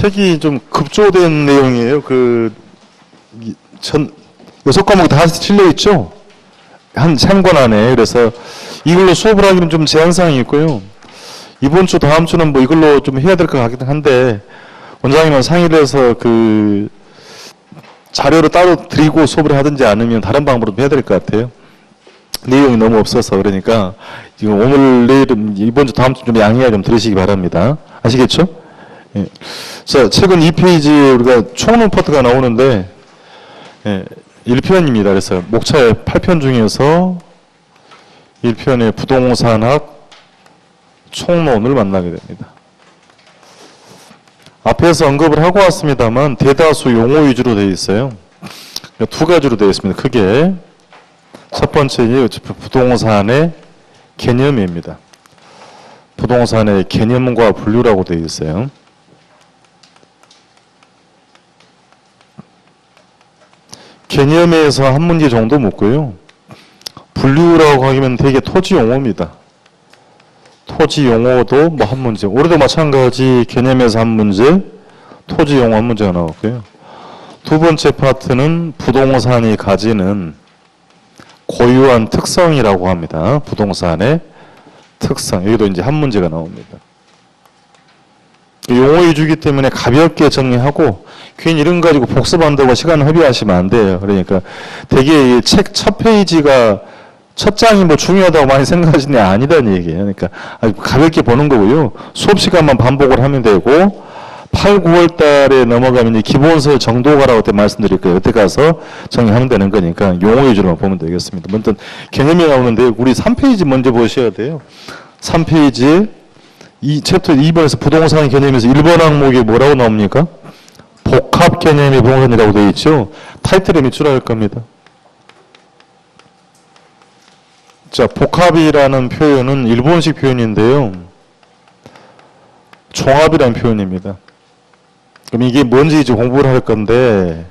책이 좀 급조된 내용이에요. 여섯 과목이 다 실려 있죠? 한 3권 안에. 그래서 이걸로 수업을 하기는 좀 제한사항이 있고요. 이번 주, 다음 주는 뭐 이걸로 좀 해야 될 것 같긴 한데, 원장님은 상의를 해서 자료를 따로 드리고 수업을 하든지 아니면 다른 방법으로 해야 될 것 같아요. 내용이 너무 없어서. 그러니까, 지금 오늘, 내일은, 이번 주, 다음 주 좀 양해를 좀 들으시기 바랍니다. 아시겠죠? 예. 자, 최근 2페이지에 우리가 총론 파트가 나오는데, 예, 1편입니다. 그래서 목차의 8편 중에서 1편의 부동산학 총론을 만나게 됩니다. 앞에서 언급을 하고 왔습니다만 대다수 용어 위주로 되어 있어요. 두 가지로 되어 있습니다. 크게. 첫 번째는 부동산의 개념입니다. 부동산의 개념과 분류라고 되어 있어요. 개념에서 한 문제 정도 묻고요. 분류라고 하면 되게 토지 용어입니다. 토지 용어도 뭐 한 문제. 올해도 마찬가지 개념에서 한 문제, 토지 용어 한 문제가 나왔고요. 두 번째 파트는 부동산이 가지는 고유한 특성이라고 합니다. 부동산의 특성. 여기도 이제 한 문제가 나옵니다. 용어 위주이기 때문에 가볍게 정리하고 괜히 이런 거 가지고 복습한다고 시간 허비하시면 안 돼요. 그러니까 되게 책 첫 페이지가 첫 장이 뭐 중요하다고 많이 생각하시는 게 아니라는 얘기예요. 그러니까 가볍게 보는 거고요. 수업 시간만 반복을 하면 되고 8, 9월 달에 넘어가면 이제 기본서 정도가라고 때 말씀드릴 거예요. 그때 가서 정리하면 되는 거니까 용어 위주로만 보면 되겠습니다. 먼저 개념이 나오는데 우리 3페이지 먼저 보셔야 돼요. 3페이지에 이 챕터 2번에서 부동산 개념에서 1번 항목이 뭐라고 나옵니까? 복합 개념의 부동산이라고 되어 있죠. 타이틀에 밑줄할 겁니다. 자, 복합이라는 표현은 일본식 표현인데요. 종합이라는 표현입니다. 그럼 이게 뭔지 이제 공부를 할 건데,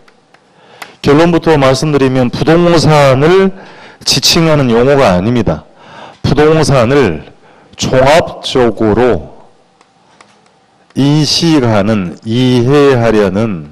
결론부터 말씀드리면 부동산을 지칭하는 용어가 아닙니다. 부동산을 종합적으로 인식하는, 이해하려는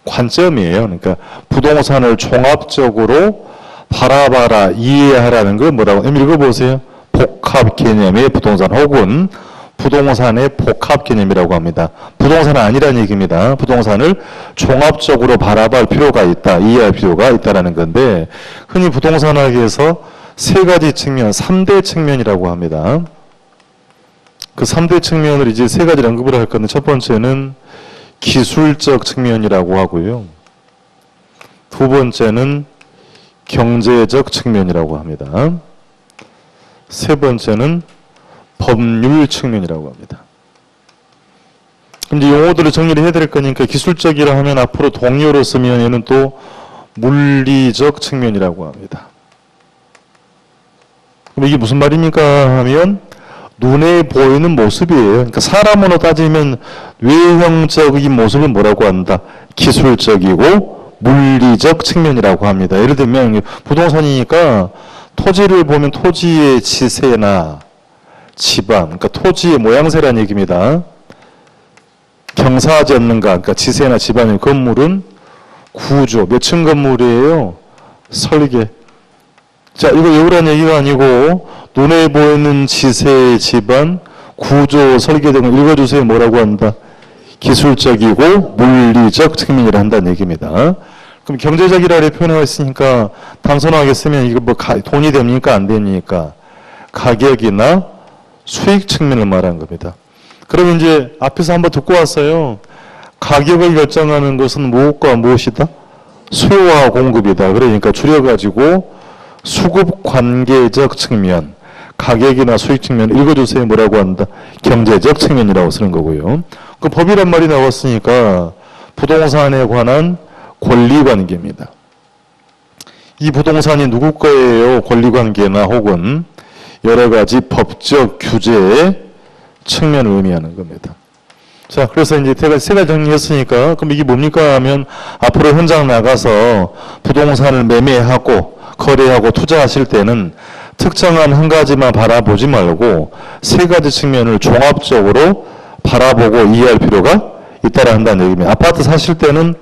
관점이에요. 그러니까 부동산을 종합적으로 바라봐라, 이해하라는 걸 뭐라고? 한번 읽어보세요. 복합 개념의 부동산 혹은 부동산의 복합 개념이라고 합니다. 부동산은 아니라는 얘기입니다. 부동산을 종합적으로 바라볼 필요가 있다, 이해할 필요가 있다는 건데, 흔히 부동산학에서 세 가지 측면, 3대 측면이라고 합니다. 그 3대 측면을 이제 세 가지를 언급을 할 건데, 첫 번째는 기술적 측면이라고 하고요. 두 번째는 경제적 측면이라고 합니다. 세 번째는 법률 측면이라고 합니다. 이제 용어들을 정리를 해야 될 거니까 기술적이라 하면 앞으로 동료로 쓰면 얘는 또 물리적 측면이라고 합니다. 그럼 이게 무슨 말입니까 하면 눈에 보이는 모습이에요. 그러니까 사람으로 따지면 외형적인 모습은 뭐라고 한다? 기술적이고 물리적 측면이라고 합니다. 예를 들면 부동산이니까 토지를 보면 토지의 지세나 지방, 그러니까 토지의 모양새라는 얘기입니다. 경사하지 않는가, 그러니까 지세나 지방의 건물은 구조, 몇 층 건물이에요? 설계. 자, 이거 외우라는 얘기가 아니고 눈에 보이는 지세, 지방, 구조, 설계 등을 읽어주세요. 뭐라고 한다? 기술적이고 물리적 측면이라 한다는 얘기입니다. 그럼 경제적이라고 표현하고 있으니까 단순하게 쓰면 이거 뭐 돈이 됩니까? 안 됩니까? 가격이나 수익 측면을 말하는 겁니다. 그럼 이제 앞에서 한번 듣고 왔어요. 가격을 결정하는 것은 무엇과 무엇이다? 수요와 공급이다. 그러니까 줄여가지고 수급 관계적 측면, 가격이나 수익 측면 읽어주세요. 뭐라고 한다? 경제적 측면이라고 쓰는 거고요. 그 법이란 말이 나왔으니까 부동산에 관한 권리관계입니다. 이 부동산이 누구 거예요? 권리관계나 혹은 여러 가지 법적 규제의 측면을 의미하는 겁니다. 자, 그래서 이제 제가 세 가지 정리했으니까 그럼 이게 뭡니까 하면 앞으로 현장 나가서 부동산을 매매하고 거래하고 투자하실 때는 특정한 한 가지만 바라보지 말고 세 가지 측면을 종합적으로 바라보고 이해할 필요가 있다라 한다는 얘기입니다. 아파트 사실 때는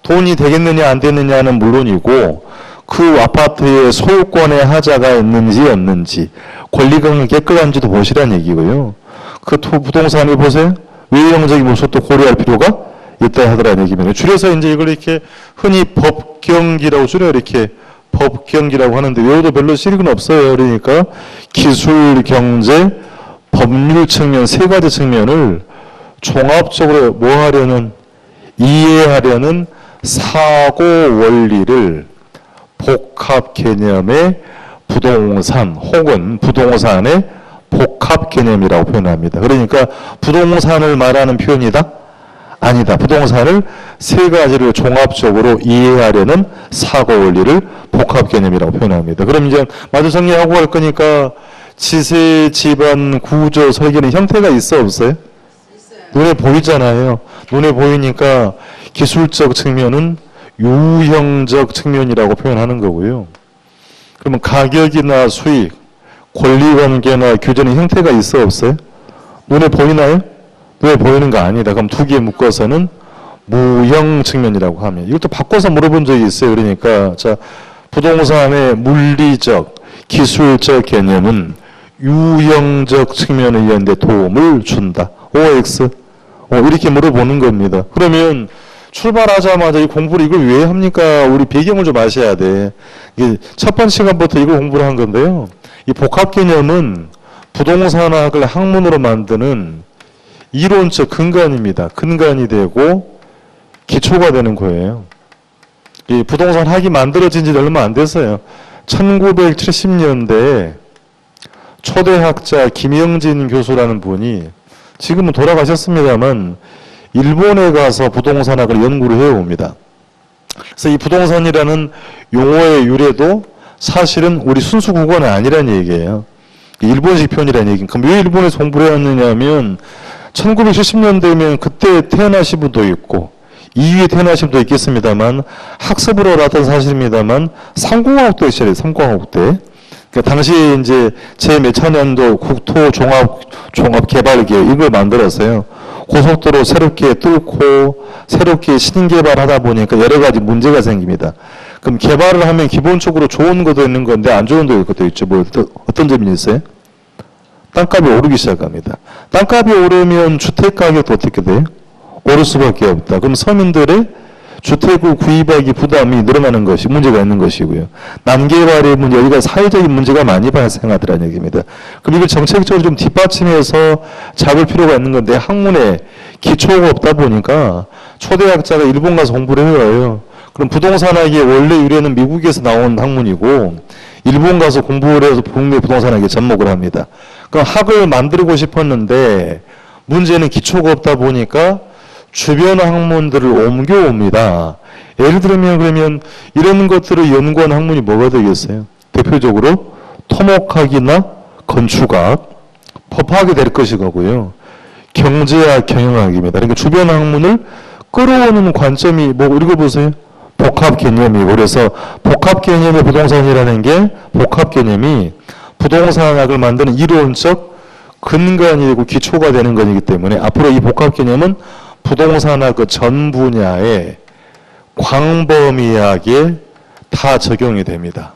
돈이 되겠느냐 안 되느냐는 물론이고 그 아파트의 소유권의 하자가 있는지 없는지 권리관계 깨끗한지도 보시라는 얘기고요. 그 부동산을 보세요. 외형적인 모습도 고려할 필요가 있다 하더라는 얘기입니다. 줄여서 이제 이걸 이렇게 흔히 법경기라고 줄여 이렇게 법경기라고 하는데 외워도 별로 실익은 없어요. 그러니까 기술, 경제, 법률 측면 세 가지 측면을 종합적으로 뭐 하려는 이해하려는 사고 원리를 복합 개념의 부동산 혹은 부동산의 복합 개념이라고 표현합니다. 그러니까 부동산을 말하는 표현이다? 아니다. 부동산을 세 가지를 종합적으로 이해하려는 사고 원리를 복합 개념이라고 표현합니다. 그럼 이제 마저 정리하고 할 거니까 지세, 지반, 구조, 설계는 형태가 있어 없어요? 있어요. 눈에 보이잖아요. 눈에 보이니까 기술적 측면은 유형적 측면이라고 표현하는 거고요. 그러면 가격이나 수익, 권리관계나 규제는 형태가 있어 없어요? 눈에 보이나요? 눈에 보이는 거 아니다. 그럼 두 개 묶어서는 무형 측면이라고 하면 이것도 바꿔서 물어본 적이 있어요. 그러니까 자 부동산의 물리적, 기술적 개념은 유형적 측면에 의한 데 도움을 준다. OX 이렇게 물어보는 겁니다. 그러면 출발하자마자 이 공부를 이걸 왜 합니까? 우리 배경을 좀 아셔야 돼. 이게 첫 번째 시간부터 이걸 공부를 한 건데요. 이 복합 개념은 부동산학을 학문으로 만드는 이론적 근간입니다. 근간이 되고 기초가 되는 거예요. 이 부동산 학이 만들어진 지 얼마 안 됐어요. 1970년대에 초대학자 김영진 교수라는 분이 지금은 돌아가셨습니다만 일본에 가서 부동산학을 연구를 해옵니다. 그래서 이 부동산이라는 용어의 유래도 사실은 우리 순수 국어는 아니라는 얘기예요. 일본식 표현이라는 얘기입니다. 그럼 왜 일본에서 공부를 해왔느냐 하면 1970년대면 그때 태어나신 분도 있고 이후에 태어나신 분도 있겠습니다만 학습으로 알았던 사실입니다만 삼공화국대 시절에 삼공화국대 그러니까 당시에 이제 제 몇 차년도 국토종합개발계획 이걸 만들었어요. 고속도로 새롭게 뚫고 새롭게 신개발하다 보니까 여러 가지 문제가 생깁니다. 그럼 개발을 하면 기본적으로 좋은 것도 있는 건데 안 좋은 것도 있죠. 뭐 어떤 점이 있어요? 땅값이 오르기 시작합니다. 땅값이 오르면 주택 가격도 어떻게 돼요? 오를 수밖에 없다. 그럼 서민들의 주택을 구입하기 부담이 늘어나는 것이 문제가 있는 것이고요. 남개발의 문제, 여기가 사회적인 문제가 많이 발생하더라는 얘기입니다. 그럼 이걸 정책적으로 좀 뒷받침해서 잡을 필요가 있는 건데 학문에 기초가 없다 보니까 초대학자가 일본 가서 공부를 해요. 그럼 부동산학의 원래 유래는 미국에서 나온 학문이고 일본 가서 공부를 해서 국내 부동산학에 접목을 합니다. 그럼 학을 만들고 싶었는데 문제는 기초가 없다 보니까 주변 학문들을 옮겨옵니다. 예를 들면 그러면 이런 것들을 연구한 학문이 뭐가 되겠어요? 대표적으로 토목학이나 건축학, 법학이 될 것이고요. 경제학, 경영학입니다. 그러니까 주변 학문을 끌어오는 관점이 뭐 읽어보세요. 복합 개념이고 그래서 복합 개념의 부동산이라는 게 복합 개념이 부동산학을 만드는 이론적 근간이 되고 기초가 되는 것이기 때문에 앞으로 이 복합 개념은 부동산학 그 전 분야의 광범위하게 다 적용이 됩니다.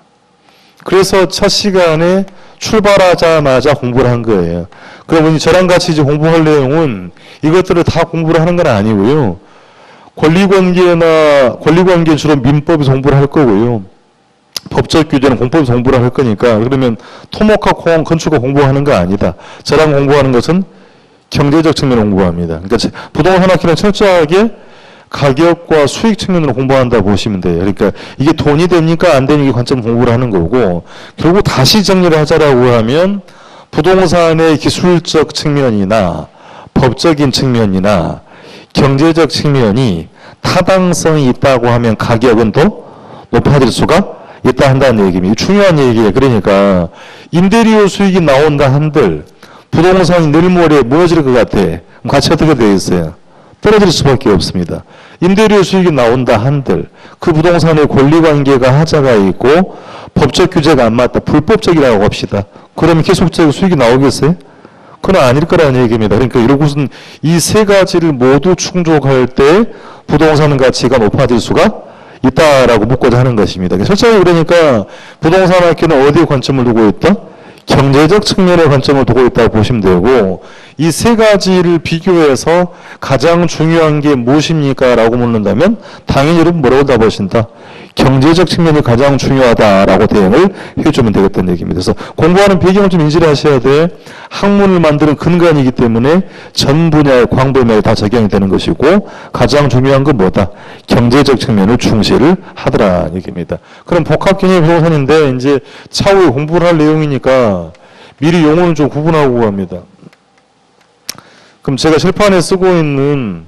그래서 첫 시간에 출발하자마자 공부를 한 거예요. 그러면 저랑 같이 이제 공부할 내용은 이것들을 다 공부를 하는 건 아니고요. 권리관계 주로 민법에서 공부를 할 거고요. 법적 규제는 공법에서 공부를 할 거니까 그러면 토목학, 건축학 공부하는 거 아니다. 저랑 공부하는 것은 경제적 측면을 공부합니다. 그러니까 부동산학기는 철저하게 가격과 수익 측면으로 공부한다 보시면 돼요. 그러니까 이게 돈이 됩니까 안 되니까 관점 공부를 하는 거고 결국 다시 정리를 하자라고 하면 부동산의 기술적 측면이나 법적인 측면이나 경제적 측면이 타당성이 있다고 하면 가격은 더 높아질 수가 있다 한다는 얘기입니다. 중요한 얘기예요. 그러니까 임대료 수익이 나온다 한들 부동산이 내일 모레 무너질 것 같아. 그럼 가치 어떻게 되어 있어요? 떨어질 수밖에 없습니다. 임대료 수익이 나온다 한들 그 부동산의 권리관계가 하자가 있고 법적 규제가 안 맞다. 불법적이라고 합시다. 그러면 계속적으로 수익이 나오겠어요? 그건 아닐 거라는 얘기입니다. 그러니까 이러고선 이 세 가지를 모두 충족할 때 부동산 가치가 높아질 수가 있다라고 묻고자 하는 것입니다. 솔직히 그러니까 부동산 학교는 어디에 관점을 두고 있다? 경제적 측면의 관점을 두고 있다고 보시면 되고, 이 세 가지를 비교해서 가장 중요한 게 무엇입니까? 라고 묻는다면 당연히 여러분 뭐라고 답하신다? 경제적 측면이 가장 중요하다라고 대응을 해주면 되겠다는 얘기입니다. 그래서 공부하는 배경을 좀 인지를 하셔야 돼. 학문을 만드는 근간이기 때문에 전 분야의 광범위하게 다 적용이 되는 것이고, 가장 중요한 건 뭐다? 경제적 측면을 중시를 하더라는 얘기입니다. 그럼 복합개념 부동산인데 이제 차후에 공부를 할 내용이니까 미리 용어는 좀 구분하고 갑니다. 그럼 제가 실판에 쓰고 있는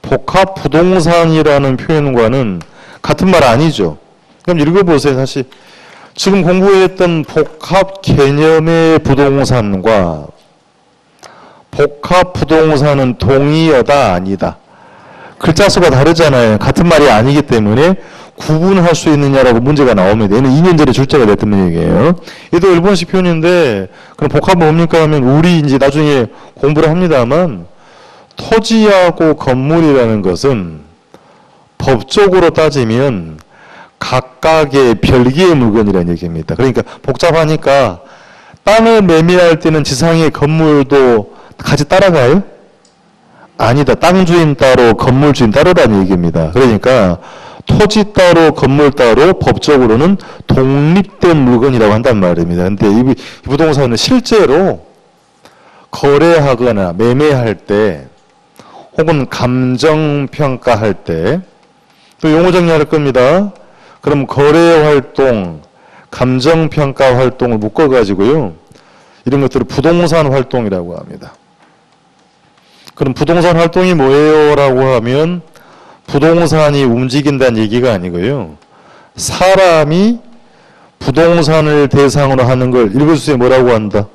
복합부동산이라는 표현과는 같은 말 아니죠. 그럼 읽어보세요. 사실 지금 공부했던 복합 개념의 부동산과 복합 부동산은 동의어다 아니다. 글자 수가 다르잖아요. 같은 말이 아니기 때문에 구분할 수 있느냐라고 문제가 나옵니다. 얘는 2년 전에 출제가 됐던 얘기예요. 얘도 일본식 표현인데 그럼 복합은 뭡니까 하면 우리 이제 나중에 공부를 합니다만 토지하고 건물이라는 것은 법적으로 따지면 각각의 별개의 물건이라는 얘기입니다. 그러니까 복잡하니까 땅을 매매할 때는 지상의 건물도 같이 따라가요? 아니다. 땅 주인 따로 건물 주인 따로라는 얘기입니다. 그러니까 토지 따로 건물 따로 법적으로는 독립된 물건이라고 한단 말입니다. 근데 이 부동산은 실제로 거래하거나 매매할 때 혹은 감정평가할 때 또 용어 정리할 겁니다. 그럼 거래 활동, 감정평가 활동을 묶어가지고요. 이런 것들을 부동산 활동이라고 합니다. 그럼 부동산 활동이 뭐예요? 라고 하면 부동산이 움직인다는 얘기가 아니고요. 사람이 부동산을 대상으로 하는 걸 일부수에 뭐라고 한다?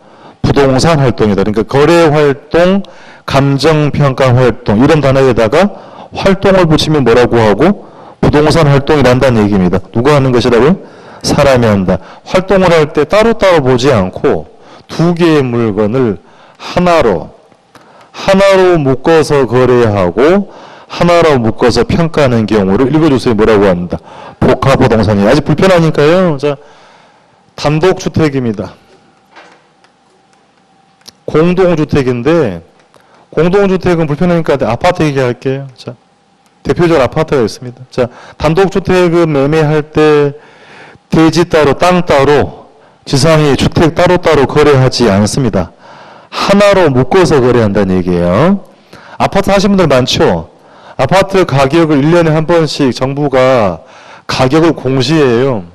부동산 활동이다. 그러니까 거래 활동, 감정평가 활동 이런 단어에다가 활동을 붙이면 뭐라고 하고? 부동산 활동이란다는 얘기입니다. 누가 하는 것이라고요? 사람이 한다. 활동을 할 때 따로따로 보지 않고 두 개의 물건을 하나로 묶어서 거래하고 하나로 묶어서 평가하는 경우를 읽어주세요. 뭐라고 합니다. 복합부동산이 아직 불편하니까요. 자, 단독주택입니다. 공동주택인데 공동주택은 불편하니까 아파트 얘기할게요. 자, 대표적으로 아파트가 있습니다. 자, 단독주택은 매매할 때 대지 따로 땅 따로 지상의 주택 따로따로 거래하지 않습니다. 하나로 묶어서 거래한다는 얘기예요. 아파트 하시는 분들 많죠? 아파트 가격을 1년에 한 번씩 정부가 가격을 공시해요.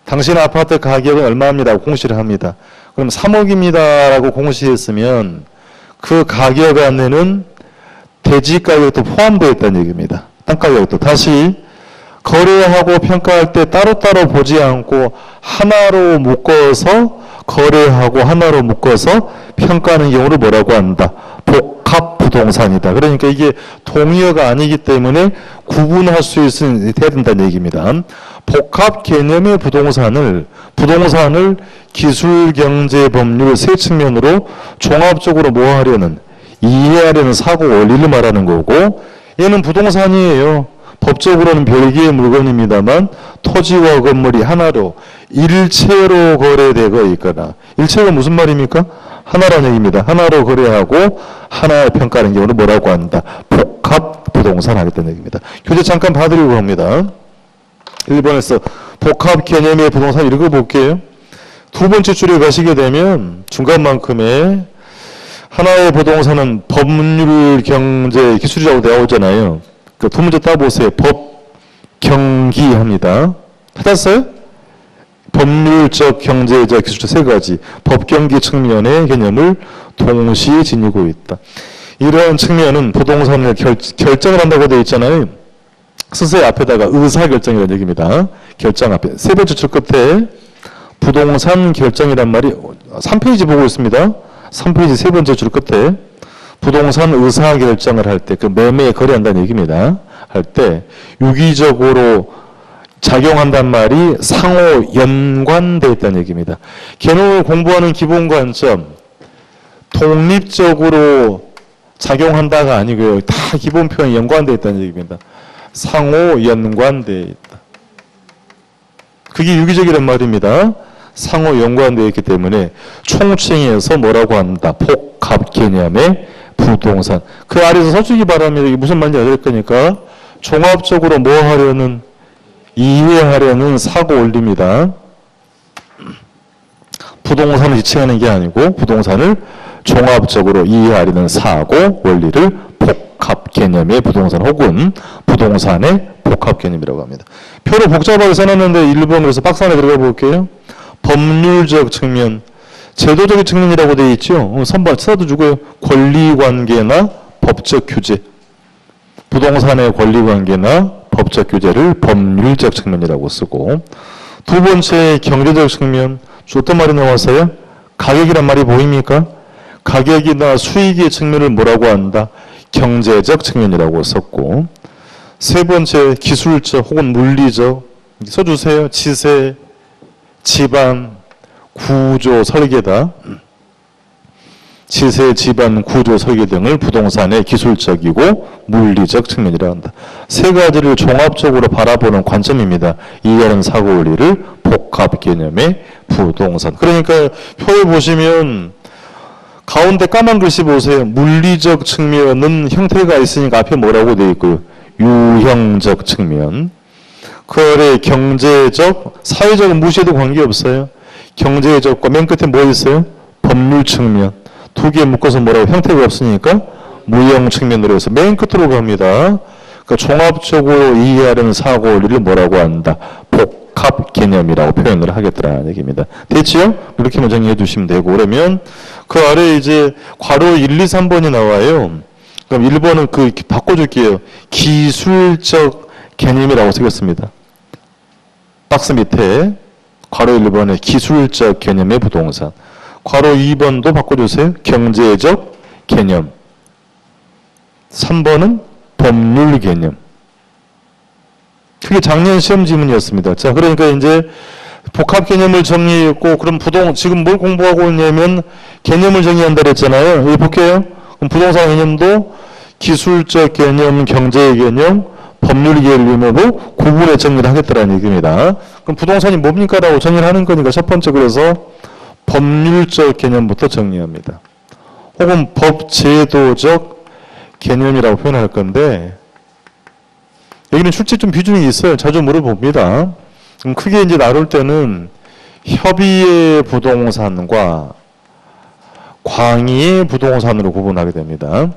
당신 아파트 가격은 얼마입니다. 공시를 합니다. 그럼 3억입니다. 라고 공시했으면 그 가격 안에는 대지 가격도 포함되어 있다는 얘기입니다. 땅 가격도. 다시 거래하고 평가할 때 따로따로 보지 않고 하나로 묶어서 거래하고 하나로 묶어서 평가하는 경우를 뭐라고 한다? 복합부동산이다. 그러니까 이게 동의어가 아니기 때문에 구분할 수 있어야 된다는 얘기입니다. 복합 개념의 부동산을 기술경제법률 세 측면으로 종합적으로 뭐 하려는 이해하려는 사고 원리를 말하는 거고, 얘는 부동산이에요. 법적으로는 별개의 물건입니다만 토지와 건물이 하나로 일체로 거래되고 있거나, 일체가 무슨 말입니까? 하나라는 얘기입니다. 하나로 거래하고 하나에 평가하는 경우를 뭐라고 한다? 복합부동산 하겠다는 얘기입니다. 교재 잠깐 봐드리고 갑니다. 1번에서 복합 개념의 부동산 읽어볼게요. 두 번째 줄에 가시게 되면 중간만큼에 하나의 부동산은 법률 경제 기술이라고 나오잖아요. 그 두 문제 따보세요. 법, 경기 합니다. 찾았어요? 법률적, 경제적, 기술적 세 가지 법, 경기 측면의 개념을 동시에 지니고 있다. 이러한 측면은 부동산을 결정을 한다고 되어 있잖아요. 스스의 앞에다가 의사결정이라는 얘기입니다. 결정 앞에. 세 번째 줄 끝에 부동산 결정이란 말이 3페이지 보고 있습니다. 3페이지 세 번째 줄 끝에 부동산 의사결정을 할 때, 그 매매 거래한다는 얘기입니다. 할 때 유기적으로 작용한단 말이 상호 연관되어 있다는 얘기입니다. 개념을 공부하는 기본 관점, 독립적으로 작용한다가 아니고요. 다 기본 표현이 연관되어 있다는 얘기입니다. 상호 연관되어 있다. 그게 유기적이란 말입니다. 상호 연관되어 있기 때문에 총칭해서 뭐라고 한다. 복합 개념의 부동산. 그 아래에서 서주기 바랍니다. 이게 무슨 말인지 알 거니까 종합적으로 뭐 하려는 이해하려는 사고 원리입니다. 부동산을 지칭하는 게 아니고 부동산을 종합적으로 이해하려는 사고 원리를 복합 개념의 부동산 혹은 부동산의 복합 개념이라고 합니다. 표를 복잡하게 써놨는데 1번으로서 박스 안에 들어가 볼게요. 법률적 측면, 제도적인 측면이라고 되어 있죠. 선발 써도 권리관계나 법적 규제. 부동산의 권리관계나 법적 규제를 법률적 측면이라고 쓰고, 두 번째 경제적 측면, 어떤 말이 나왔어요? 가격이란 말이 보입니까? 가격이나 수익의 측면을 뭐라고 한다? 경제적 측면이라고 썼고, 세 번째 기술적 혹은 물리적, 써주세요. 지세, 지반, 구조, 설계다. 지세, 지반, 구조, 설계 등을 부동산의 기술적이고 물리적 측면이라 한다. 세 가지를 종합적으로 바라보는 관점입니다. 이해하는 사고 원리를 복합 개념의 부동산. 그러니까 표에 보시면 가운데 까만 글씨 보세요. 물리적 측면은 형태가 있으니까 앞에 뭐라고 되어 있고요. 유형적 측면. 그 아래 경제적, 사회적은 무시해도 관계없어요. 경제적과 맨 끝에 뭐 있어요? 법률 측면. 두 개 묶어서 뭐라고 형태가 없으니까 무형 측면으로 해서 맨 끝으로 갑니다. 그러니까 종합적으로 이해하려는 사고 원리를 뭐라고 한다? 복합 개념이라고 표현을 하겠다라는 얘기입니다. 됐지요? 이렇게만 정리해 주시면 되고, 그러면 그 아래 이제 괄호 1, 2, 3번이 나와요. 그럼 1번은 바꿔줄게요. 기술적 개념이라고 쓰겠습니다. 박스 밑에 괄호 1번에 기술적 개념의 부동산. 괄호 2번도 바꿔주세요. 경제적 개념. 3번은 법률 개념. 그게 작년 시험 지문이었습니다. 자, 그러니까 이제 복합 개념을 정리했고, 그럼 지금 뭘 공부하고 있냐면 개념을 정의한다 그랬잖아요. 여기 볼게요. 그럼 부동산 개념도 기술적 개념, 경제의 개념, 법률 개념으로 구분해 정리를 하겠다라는 얘기입니다. 그럼 부동산이 뭡니까? 라고 정의를 하는 거니까 첫 번째 그래서 법률적 개념부터 정리합니다. 혹은 법제도적 개념이라고 표현할 건데, 여기는 실제 좀 비중이 있어요. 자주 물어봅니다. 그럼 크게 이제 나눌 때는 협의의 부동산과 광의의 부동산으로 구분하게 됩니다.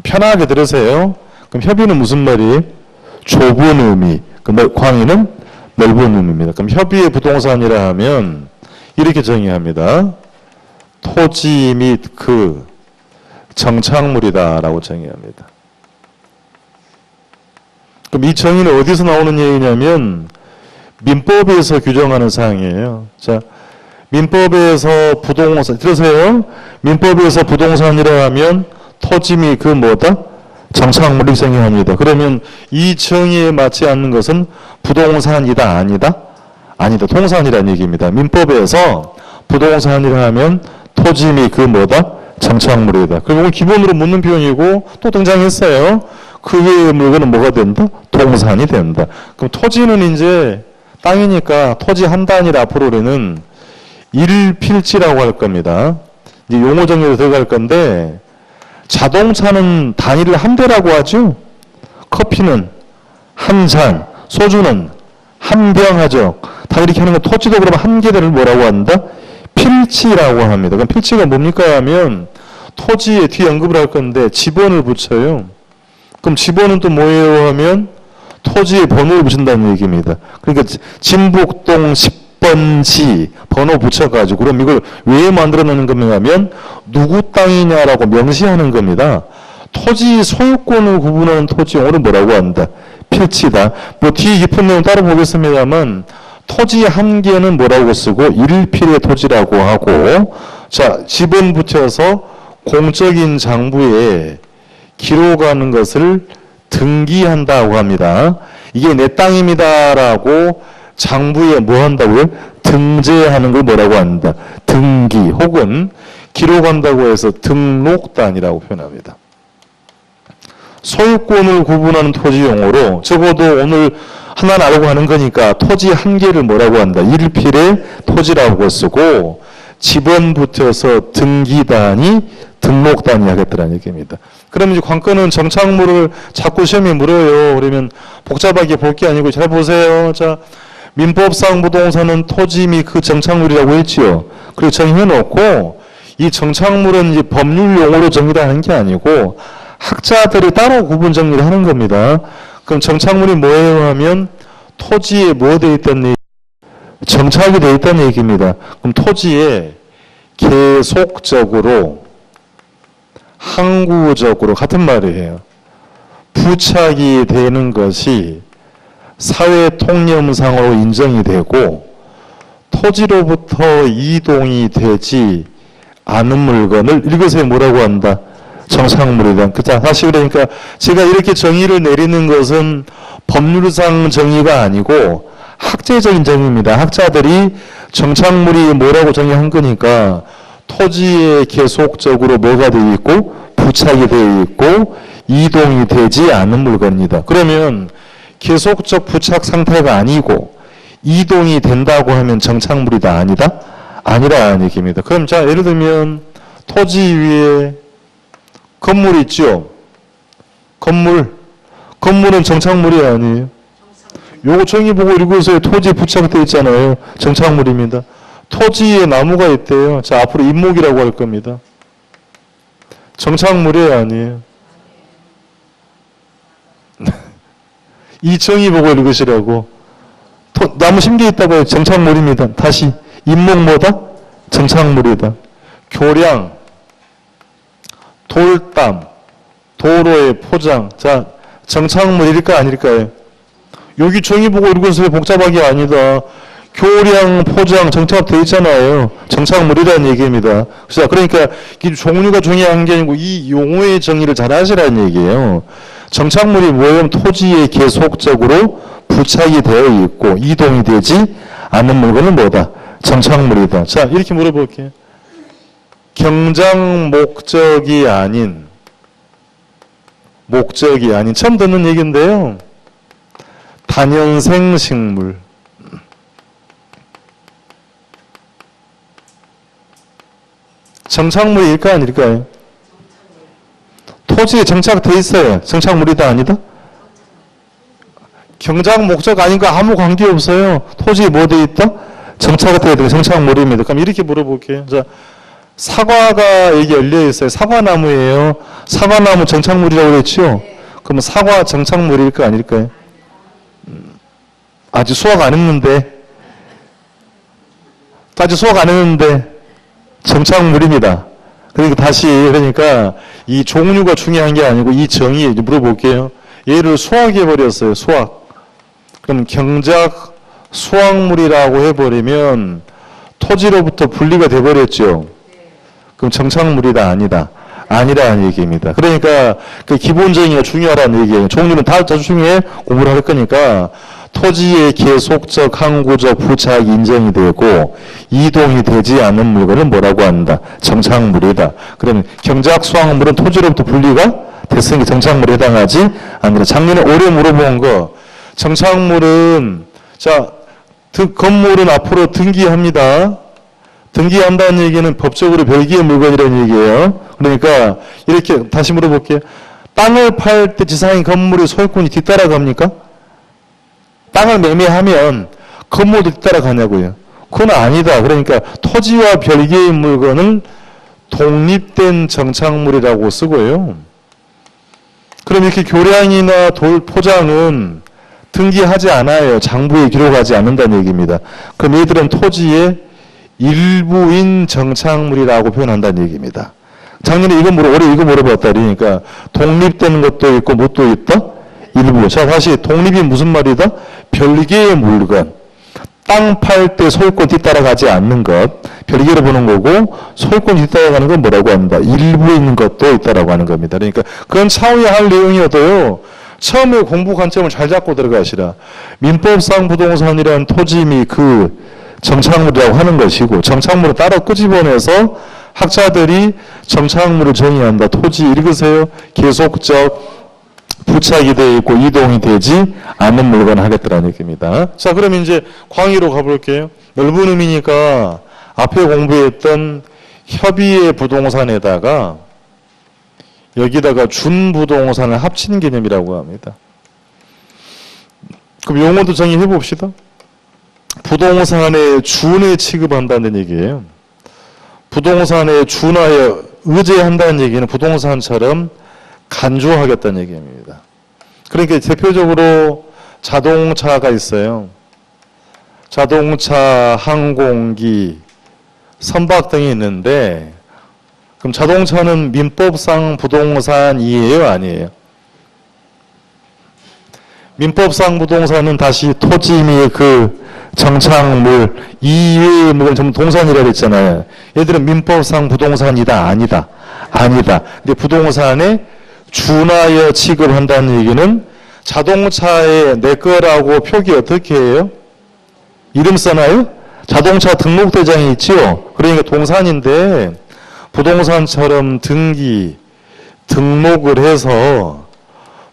편하게 들으세요. 그럼 협의는 무슨 말이에요? 좁은 의미. 광의는 넓은 의미입니다. 그럼 협의의 부동산이라 하면 이렇게 정의합니다. 토지 및 그 정착물이다라고 정의합니다. 그럼 이 정의는 어디서 나오는 얘기냐면 민법에서 규정하는 사항이에요. 자, 민법에서 부동산, 들으세요. 민법에서 부동산이라 하면 토지 및 그 뭐다? 정착물을 정의합니다. 그러면 이 정의에 맞지 않는 것은 부동산이다, 아니다? 아니다. 통산이라는 얘기입니다. 민법에서 부동산이라 하면 토지 및 그 뭐다? 정착물이다. 그리고 기본으로 묻는 표현이고 또 등장했어요. 그 외의 물건은 뭐가 된다? 동산이 된다. 그럼 토지는 이제 땅이니까 토지 한 단위를 앞으로 우리는 일필지라고 할 겁니다. 이제 용어 정리로 들어갈 건데, 자동차는 단위를 한 대라고 하죠. 커피는 한 잔, 소주는 한 병 하죠. 다 이렇게 하는 거. 토지도 그러면 한 개를 뭐라고 한다? 필지라고 합니다. 그럼 필지가 뭡니까 하면 토지에 뒤에 언급을 할 건데 지번을 붙여요. 그럼 지번은 또 뭐예요 하면 토지에 번호를 붙인다는 얘기입니다. 그러니까 진북동 10번지 번호 붙여가지고, 그럼 이걸 왜 만들어내는 겁니까 하면 누구 땅이냐라고 명시하는 겁니다. 토지 소유권을 구분하는 토지용어를 뭐라고 한다? 필지다. 뭐 뒤에 깊은 내용 따로 보겠습니다만 토지 한 개는 뭐라고 쓰고 일필의 토지라고 하고, 자, 지번 붙여서 공적인 장부에 기록하는 것을 등기한다고 합니다. 이게 내 땅입니다라고 장부에 뭐 한다고요? 등재하는 걸 뭐라고 한다? 등기. 혹은 기록한다고 해서 등록단이라고 표현합니다. 소유권을 구분하는 토지 용어로 적어도 오늘 하나는 알고 하는 거니까 토지 한 개를 뭐라고 한다. 일필의 토지라고 쓰고 집원 붙여서 등기단이 등록단이 하겠다는 얘기입니다. 그럼 이제 관건은 정착물을 자꾸 시험에 물어요. 그러면 복잡하게 볼 게 아니고 잘 보세요. 자, 민법상 부동산은 토지 및 그 정착물이라고 했지요. 그리고 정의해 놓고 이 정착물은 이제 법률 용어로 정의를 하는 게 아니고 학자들이 따로 구분 정리를 하는 겁니다. 그럼 정착물이 뭐예요 하면 토지에 뭐 되어 있다는 얘기, 정착이 되어 있다는 얘기입니다. 그럼 토지에 계속적으로 항구적으로 같은 말이에요. 부착이 되는 것이 사회 통념상으로 인정이 되고 토지로부터 이동이 되지 않은 물건을 이것에 뭐라고 한다? 정착물이다. 자, 다시 그러니까 제가 이렇게 정의를 내리는 것은 법률상 정의가 아니고 학제적인 정의입니다. 학자들이 정착물이 뭐라고 정의한 거니까 토지에 계속적으로 뭐가 되어 있고 부착이 되어 있고 이동이 되지 않는 물건이다. 그러면 계속적 부착 상태가 아니고 이동이 된다고 하면 정착물이다 아니다? 아니라는 얘기입니다. 그럼 자 예를 들면 토지 위에 건물 있죠? 건물은 정착물이 아니에요. 요거 정의 보고 읽으세요. 토지 부착되어 있잖아요. 정착물입니다. 토지에 나무가 있대요. 자, 앞으로 잇목이라고 할 겁니다. 정착물이에요, 아니에요? 이 정의 보고 읽으시라고. 나무 심겨 있다고 해요. 정착물입니다. 다시. 잇목 뭐다? 정착물이다. 교량, 돌담, 도로의 포장. 자, 정착물일까 아닐까요? 여기 정의 보고 읽으세요. 복잡하게 아니다. 교량, 포장, 정착되어 있잖아요. 정착물이라는 얘기입니다. 자, 그러니까 종류가 중요한 게 아니고 이 용어의 정의를 잘 하시라는 얘기예요. 정착물이 뭐예요? 토지에 계속적으로 부착이 되어 있고 이동이 되지 않는 물건은 뭐다? 정착물이다. 자, 이렇게 물어볼게요. 경작 목적이 아닌 처음 듣는 얘기인데요. 다년생 식물. 정착물일까 아닐까요? 토지에 정착돼 있어요. 정착물이다 아니다? 경작 목적 아닌가 아무 관계 없어요. 토지에 뭐 돼 있다? 정착이 돼야 돼요. 정착물입니다. 그럼 이렇게 물어볼게요. 자, 사과가 여기 열려 있어요. 사과나무예요. 사과나무 정착물이라고 그랬죠? 그러면 사과 정착물일까 아닐까요? 아직 수확 안 했는데 정착물입니다. 그러니까 이 종류가 중요한 게 아니고 이 정의 물어볼게요. 얘를 수확해버렸어요. 수확. 그럼 경작 수확물이라고 해버리면 토지로부터 분리가 돼버렸죠. 그럼 정착물이다 아니다? 아니라는 얘기입니다. 그러니까 그 기본 정의가 중요하다는 얘기예요. 종류는 다 나중에 공부를 할 거니까 토지의 계속적 항구적 부착이 인정이 되고 이동이 되지 않는 물건은 뭐라고 한다? 정착물이다. 그러면 경작 수확물은 토지로부터 분리가 됐으니까 정착물에 해당하지 않는다. 작년에 올해 물어본 거 정착물은 자 건물은 앞으로 등기합니다. 등기한다는 얘기는 법적으로 별개의 물건이라는 얘기예요. 그러니까 이렇게 다시 물어볼게요. 땅을 팔 때 지상인 건물의 소유권이 뒤따라갑니까? 땅을 매매하면 건물도 뒤따라가냐고요. 그건 아니다. 그러니까 토지와 별개의 물건은 독립된 정착물이라고 쓰고요. 그럼 이렇게 교량이나 돌 포장은 등기하지 않아요. 장부에 기록하지 않는다는 얘기입니다. 그럼 얘들은 토지의 일부인 정착물이라고 표현한다는 얘기입니다. 작년에 올해 이거 물어봤다. 그러니까 독립되는 것도 있고 뭣도 있다? 일부. 자, 다시 독립이 무슨 말이다? 별개의 물건. 땅 팔 때 소유권 뒤따라가지 않는 것. 별개로 보는 거고 소유권 뒤따라가는 건 뭐라고 합니다? 일부 있는 것도 있다라고 하는 겁니다. 그러니까 그건 차후에 할 내용이어도요. 처음에 공부 관점을 잘 잡고 들어가시라. 민법상 부동산이란 토지 및 그 정착물이라고 하는 것이고 정착물을 따로 끄집어내서 학자들이 정착물을 정의한다. 토지 읽으세요. 계속적 부착이 되어 있고 이동이 되지 않는 물건을 하겠다는 얘기입니다. 자, 그럼 이제 광의로 가볼게요. 넓은 의미니까 앞에 공부했던 협의의 부동산에다가 여기다가 준부동산을 합치는 개념이라고 합니다. 그럼 용어도 정의해 봅시다. 부동산에 준에 취급한다는 얘기예요. 부동산에 준하여 의제한다는 얘기는 부동산처럼 간주하겠다는 얘기입니다. 그러니까 대표적으로 자동차가 있어요. 자동차, 항공기, 선박 등이 있는데 그럼 자동차는 민법상 부동산이에요? 아니에요? 민법상 부동산은 다시 토지 및 그 정착물 이외의 물건 전부 동산이라고 했잖아요. 얘들은 민법상 부동산이다? 아니다? 아니다. 근데 부동산에 준하여 취급한다는 얘기는 자동차에 내 거라고 표기 어떻게 해요? 이름 써놔요? 자동차 등록대장이 있죠? 그러니까 동산인데 부동산처럼 등록을 해서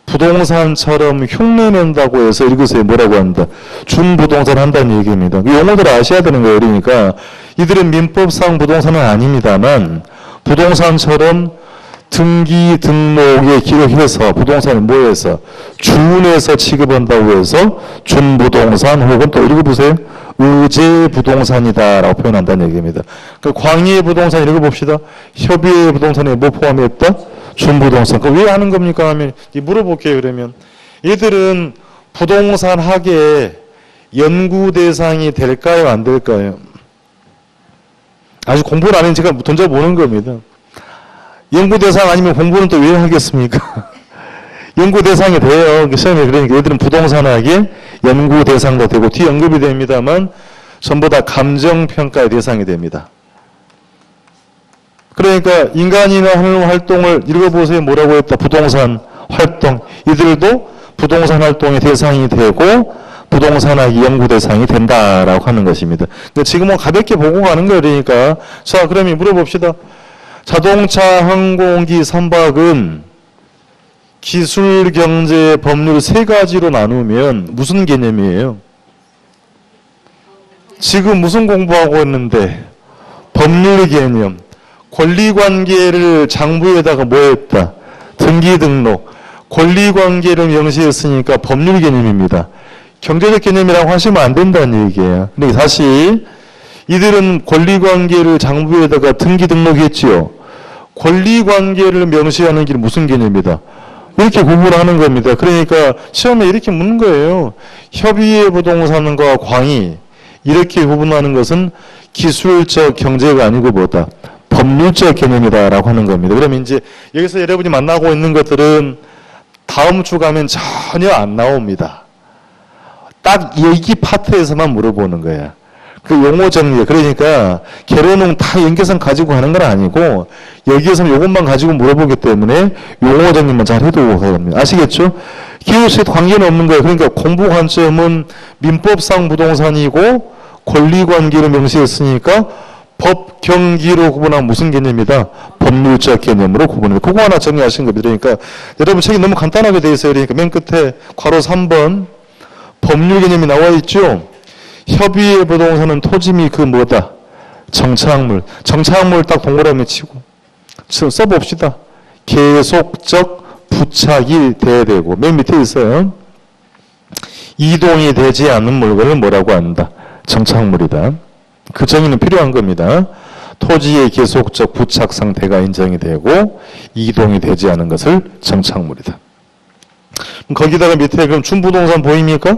부동산처럼 흉내낸다고 해서 읽으세요. 뭐라고 한다? 준부동산 한다는 얘기입니다. 용어들 아셔야 되는 거예요. 그러니까 이들은 민법상 부동산은 아닙니다만 부동산처럼 등록에 기록해서 부동산을 뭐해서 준해서 취급한다고 해서 준부동산 혹은 또 읽어보세요. 의제부동산이다라고 표현한다는 얘기입니다. 그러니까 광의의 부동산 읽어봅시다. 협의의 부동산에 뭐 포함했다? 준부동산. 그럼 왜 하는 겁니까? 하면 물어볼게요. 그러면 얘들은 부동산 학의 연구 대상이 될까요? 안 될까요? 아직 공부를 안 했으니까 제가 던져보는 겁니다. 연구 대상 아니면 공부는 또 왜 하겠습니까? 연구 대상이 돼요. 시험에 그러니까 얘들은 부동산학의 연구 대상도 되고 뒤에 언급이 됩니다만 전부 다 감정평가의 대상이 됩니다. 그러니까 인간이나 하는 활동을 읽어보세요. 뭐라고 했다? 부동산 활동. 이들도 부동산 활동의 대상이 되고 부동산학이 연구 대상이 된다라고 하는 것입니다. 그러니까 지금은 가볍게 보고 가는 거예요. 그러니까 자, 그러면 물어봅시다. 자동차, 항공기, 선박은 기술, 경제, 법률 세 가지로 나누면 무슨 개념이에요? 지금 무슨 공부하고 있는데 법률 개념. 권리관계를 장부에다가 뭐 했다? 등기 등록. 권리관계를 명시했으니까 법률 개념입니다. 경제적 개념이라고 하시면 안 된다는 얘기예요. 근데 사실 이들은 권리관계를 장부에다가 등기 등록했지요. 권리관계를 명시하는 게 무슨 개념이다? 이렇게 구분을 하는 겁니다. 그러니까 시험에 이렇게 묻는 거예요. 협의의 부동산과 광의 이렇게 구분하는 것은 기술적 경제가 아니고 뭐다? 법률적 개념이다라고 하는 겁니다. 그러면 이제 여기서 여러분이 만나고 있는 것들은 다음 주 가면 전혀 안 나옵니다. 딱 여기 파트에서만 물어보는 거야. 그 용어 정리. 그러니까 개론은 다 연계성 가지고 하는 건 아니고 여기에서는 이것만 가지고 물어보기 때문에 용어 정리만 잘 해두고 가야 아시겠죠? 기호식 관계는 없는 거예요. 그러니까 공부 관점은 민법상 부동산이고 권리관계를 명시했으니까 법, 경기로 구분하면 무슨 개념이다? 법률적 개념으로 구분합니다. 그거 하나 정리하신 겁니다. 그러니까 여러분 책이 너무 간단하게 되어 있어요. 그러니까 맨 끝에 괄호 3번 법률 개념이 나와 있죠? 협의의 부동산은 토지 및 그 뭐다? 정착물. 정착물 딱 동그라미 치고 써봅시다. 계속적 부착이 돼야 되고 맨 밑에 있어요. 이동이 되지 않는 물건을 뭐라고 한다? 정착물이다. 그 정의는 필요한 겁니다. 토지의 계속적 부착 상태가 인정이 되고 이동이 되지 않은 것을 정착물이다. 거기다가 밑에 그럼 준부동산 보입니까?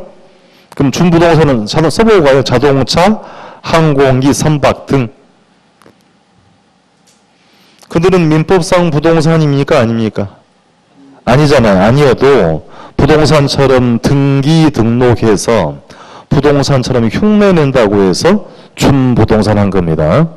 그럼 준부동산은 써보고 가요. 자동차, 항공기, 선박 등. 그들은 민법상 부동산입니까? 아닙니까? 아니잖아요. 아니어도 부동산처럼 등기 등록해서 부동산처럼 흉내낸다고 해서 준부동산 한 겁니다.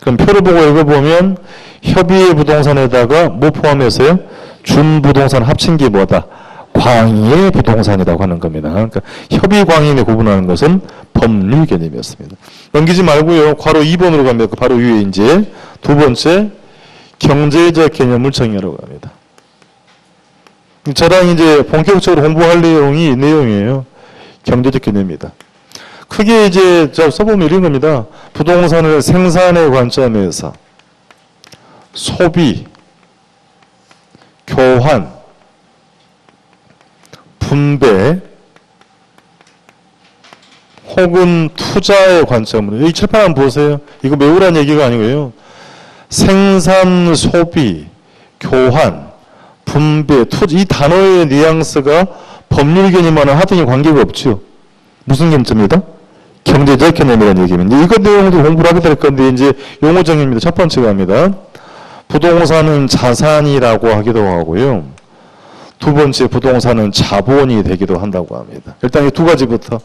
그럼 표를 보고 읽어보면 협의의 부동산에다가 뭐 포함해서요? 준부동산 합친 게 뭐다? 광의의 부동산이라고 하는 겁니다. 그러니까 협의 광의에 구분하는 것은 법률 개념이었습니다. 넘기지 말고요. 괄호 2번으로 가면 바로 위에 이제 두 번째, 경제적 개념을 정의하라고 합니다. 저랑 이제 본격적으로 공부할 내용이 이 내용이에요. 경제적 개념입니다. 크게 이제 써보면 이런 겁니다. 부동산을 생산의 관점에서 소비, 교환, 분배, 혹은 투자의 관점으로. 여기 칠판 한번 보세요. 이거 외우란 얘기가 아니고요. 생산, 소비, 교환, 분배, 투자, 이 단어의 뉘앙스가 법률 개념과는 하등의 관계가 없죠. 무슨 개념입니다? 경제적 개념이라는 얘기입니다. 이것 내용도 공부를 하게 될 건데, 이제 용어 정의입니다. 첫 번째가 합니다. 부동산은 자산이라고 하기도 하고요. 두 번째, 부동산은 자본이 되기도 한다고 합니다. 일단 이 두 가지부터.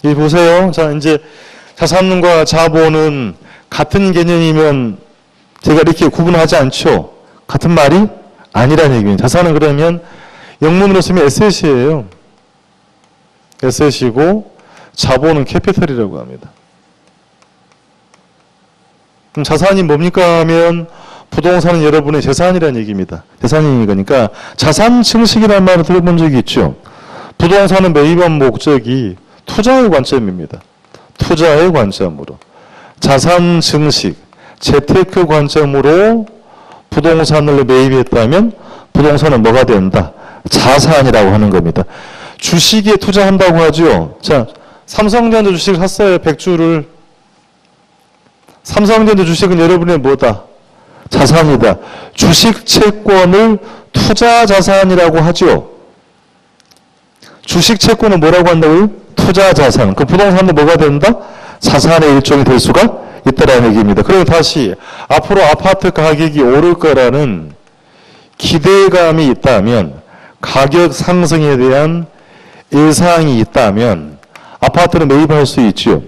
이 보세요. 자, 이제 자산과 자본은 같은 개념이면 제가 이렇게 구분하지 않죠. 같은 말이 아니라는 얘기입니다. 자산은 그러면 영문으로 쓰면 에셋이에요. 에셋이고 자본은 캐피털이라고 합니다. 그럼 자산이 뭡니까 하면 부동산은 여러분의 재산이라는 얘기입니다. 재산이 거니까 자산 증식이라는 말을 들어본 적이 있죠. 부동산은 매입한 목적이 투자의 관점입니다. 투자의 관점으로. 자산 증식, 재테크 관점으로 부동산을 매입했다면 부동산은 뭐가 된다? 자산이라고 하는 겁니다. 주식에 투자한다고 하죠. 자, 삼성전자 주식을 샀어요. 100주를. 삼성전자 주식은 여러분의 뭐다? 자산이다. 주식 채권을 투자 자산이라고 하죠. 주식 채권은 뭐라고 한다고요? 투자 자산. 그 부동산도 뭐가 된다? 자산의 일종이 될 수가 있다라는 얘기입니다. 그리고 다시 앞으로 아파트 가격이 오를 거라는 기대감이 있다면, 가격 상승에 대한 예상이 있다면 아파트는 매입할 수 있죠.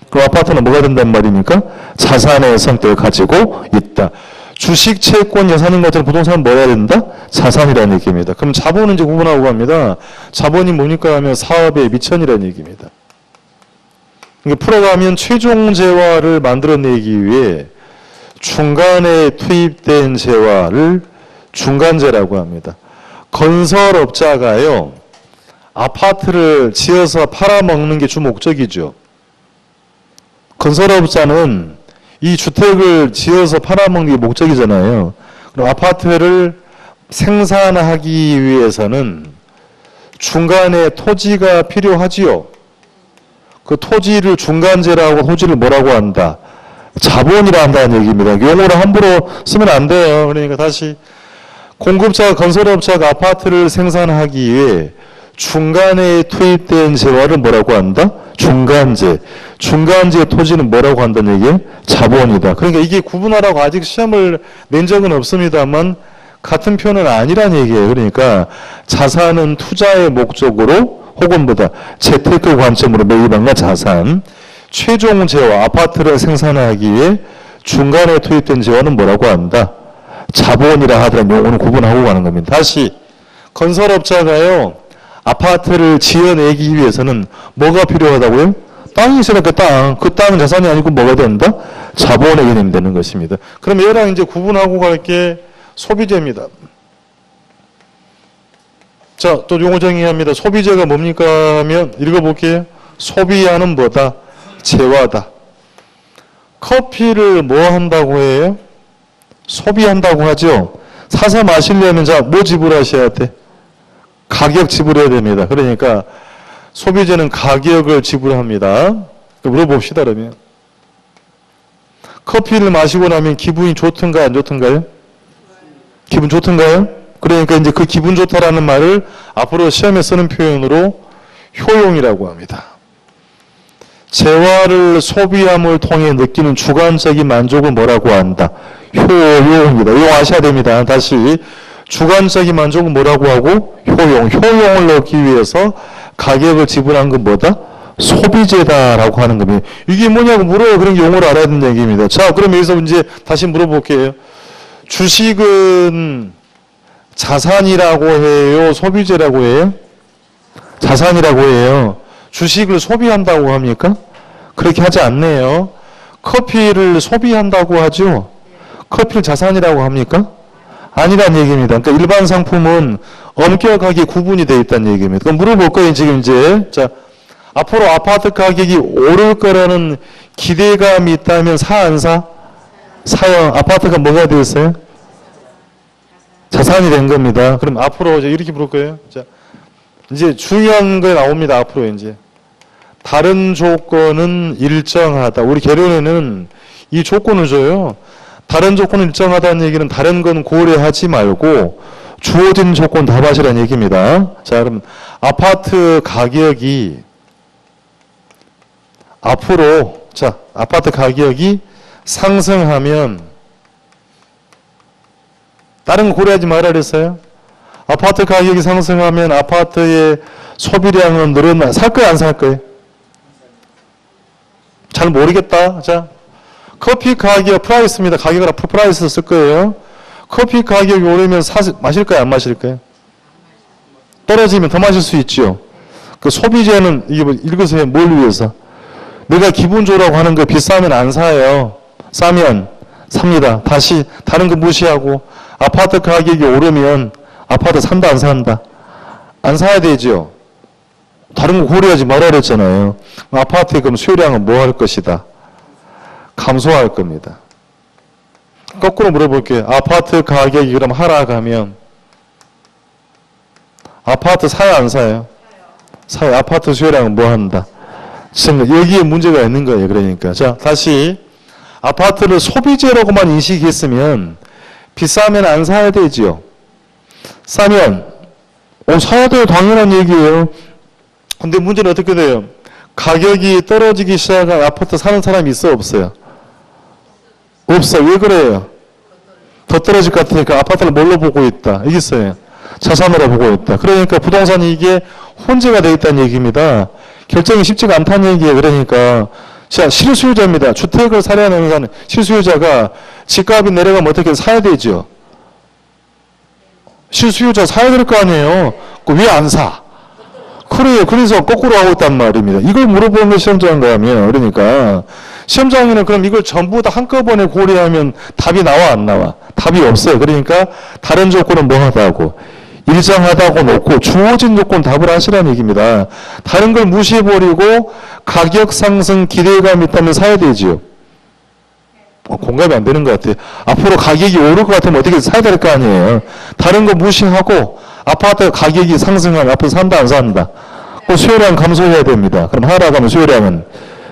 그럼 아파트는 뭐가 된단 말입니까? 자산의 성격을 가지고 있다. 주식, 채권, 예산인 것처럼 부동산은 뭐가 된다? 자산이라는 얘기입니다. 그럼 자본은 이제 구분하고 갑니다. 자본이 뭡니까 하면 사업의 미천이라는 얘기입니다. 풀어가면 최종 재화를 만들어내기 위해 중간에 투입된 재화를 중간재라고 합니다. 건설업자가요, 아파트를 지어서 팔아먹는 게 주 목적이죠. 건설업자는 이 주택을 지어서 팔아먹는 게 목적이잖아요. 그럼 아파트를 생산하기 위해서는 중간에 토지가 필요하지요. 그 토지를 중간재라고, 토지를 뭐라고 한다? 자본이라 한다는 얘기입니다. 용어를 함부로 쓰면 안 돼요. 그러니까 다시 공급자가, 건설업자가 아파트를 생산하기 위해 중간에 투입된 재화를 뭐라고 한다? 중간재. 중간재 토지는 뭐라고 한다는 얘기예요? 자본이다. 그러니까 이게 구분하라고 아직 시험을 낸 적은 없습니다만 같은 표현은 아니란 얘기예요. 그러니까 자산은 투자의 목적으로 혹은 뭐다? 재테크 관점으로 매입한 건 자산. 최종 재화, 아파트를 생산하기 위해 중간에 투입된 재화는 뭐라고 한다? 자본이라 하더라도 용어는 구분하고 가는 겁니다. 다시 건설업자가요, 아파트를 지어내기 위해서는 뭐가 필요하다고요? 땅이 있으니까 땅. 그 땅은 자산이 아니고 뭐가 된다? 자본의 개념이 되는 것입니다. 그럼 얘랑 이제 구분하고 갈 게 소비재입니다. 자, 또 용어 정의합니다. 소비재가 뭡니까 하면 읽어볼게요. 소비하는 뭐다? 재화다. 커피를 뭐 한다고 해요? 소비한다고 하죠. 사서 마시려면 자, 뭐 지불하셔야 돼? 가격 지불해야 됩니다. 그러니까 소비재는 가격을 지불합니다. 물어봅시다. 그러면 커피를 마시고 나면 기분이 좋던가 안 좋던가요? 기분 좋던가요? 그러니까 이제 그 기분 좋다라는 말을 앞으로 시험에 쓰는 표현으로 효용이라고 합니다. 재화를 소비함을 통해 느끼는 주관적인 만족을 뭐라고 한다? 효용입니다. 이거 아셔야 됩니다. 다시 주관적인 만족은 뭐라고 하고? 효용. 효용을 얻기 위해서 가격을 지불한 건 뭐다? 소비재다라고 하는 겁니다. 이게 뭐냐고 물어요. 그런 용어를 알아야 되는 얘기입니다. 자, 그럼 여기서 이제 다시 물어볼게요. 주식은 자산이라고 해요? 소비재라고 해요? 자산이라고 해요. 주식을 소비한다고 합니까? 그렇게 하지 않네요. 커피를 소비한다고 하죠? 커피를 자산이라고 합니까? 아니란 얘기입니다. 그러니까 일반 상품은 엄격하게 구분이 되어 있다는 얘기입니다. 그럼 물어볼 거예요, 지금 이제. 자, 앞으로 아파트 가격이 오를 거라는 기대감이 있다면 사, 안 사? 사요. 아파트가 뭐가 되었어요? 자산이 된 겁니다. 그럼 앞으로 이제 이렇게 부를 거예요. 자, 이제 중요한 거 나옵니다. 앞으로 이제. 다른 조건은 일정하다. 우리 개론에는 이 조건을 줘요. 다른 조건은 일정하다는 얘기는 다른 건 고려하지 말고 주어진 조건 답하시라는 얘기입니다. 자, 그럼 아파트 가격이 앞으로, 자, 아파트 가격이 상승하면 다른 거 고려하지 말아 그랬어요. 아파트 가격이 상승하면 아파트의 소비량은 늘어나, 살 거예요, 안 살 거예요? 잘 모르겠다. 자, 커피 가격, 프라이스입니다. 가격을 앞으로 프라이스 쓸 거예요. 커피 가격이 오르면 마실 거예요, 안 마실 거예요? 떨어지면 더 마실 수 있죠. 그 소비재는, 이게 뭐 읽으세요. 뭘 위해서? 내가 기분 좋으라고 하는 거 비싸면 안 사요. 싸면 삽니다. 다시 다른 거 무시하고 아파트 가격이 오르면 아파트 산다, 안 산다? 안 사야 되죠. 다른 거 고려하지 말아 그랬잖아요. 아파트의 그럼 수요량은 뭐 할 것이다? 감소할 겁니다. 거꾸로 물어볼게요. 아파트 가격이 그럼 하락하면 아파트 사요, 안 사요? 사요. 아파트 수요량은 뭐 한다? 여기에 문제가 있는 거예요. 그러니까. 자, 다시 아파트를 소비재라고만 인식했으면 비싸면 안 사야 되지요. 싸면 사야 돼요. 당연한 얘기예요. 근데 문제는 어떻게 돼요? 가격이 떨어지기 시작한 아파트 사는 사람이 있어, 없어요? 없어. 왜 그래요? 더 떨어질 것 같으니까 아파트를 뭘로 보고 있다? 여기 있어요. 자산으로 보고 있다. 그러니까 부동산이 이게 혼재가 되어 있다는 얘기입니다. 결정이 쉽지가 않다는 얘기예요. 그러니까 자, 실수요자입니다. 주택을 사려는 사람, 실수요자가 집값이 내려가면 어떻게 사야 되죠? 실수요자 사야 될 거 아니에요. 왜 안 사? 그래요. 그래서 거꾸로 하고 있단 말입니다. 이걸 물어보는 게 시험장인가 하면, 그러니까 시험장에는 그럼 이걸 전부 다 한꺼번에 고려하면 답이 나와, 안 나와? 답이 없어요. 그러니까 다른 조건은 뭐 하다고? 일정하다고 놓고 주어진 조건 답을 하시라는 얘기입니다. 다른 걸 무시해버리고 가격 상승 기대감이 있다면 사야 되지요. 공감이 안 되는 것 같아요. 앞으로 가격이 오를 것 같으면 어떻게 사야 될 거 아니에요. 다른 거 무시하고 아파트 가격이 상승하면 앞으로 산다, 안 산다? 수요량 감소해야 됩니다. 그럼 하락하면 수요량은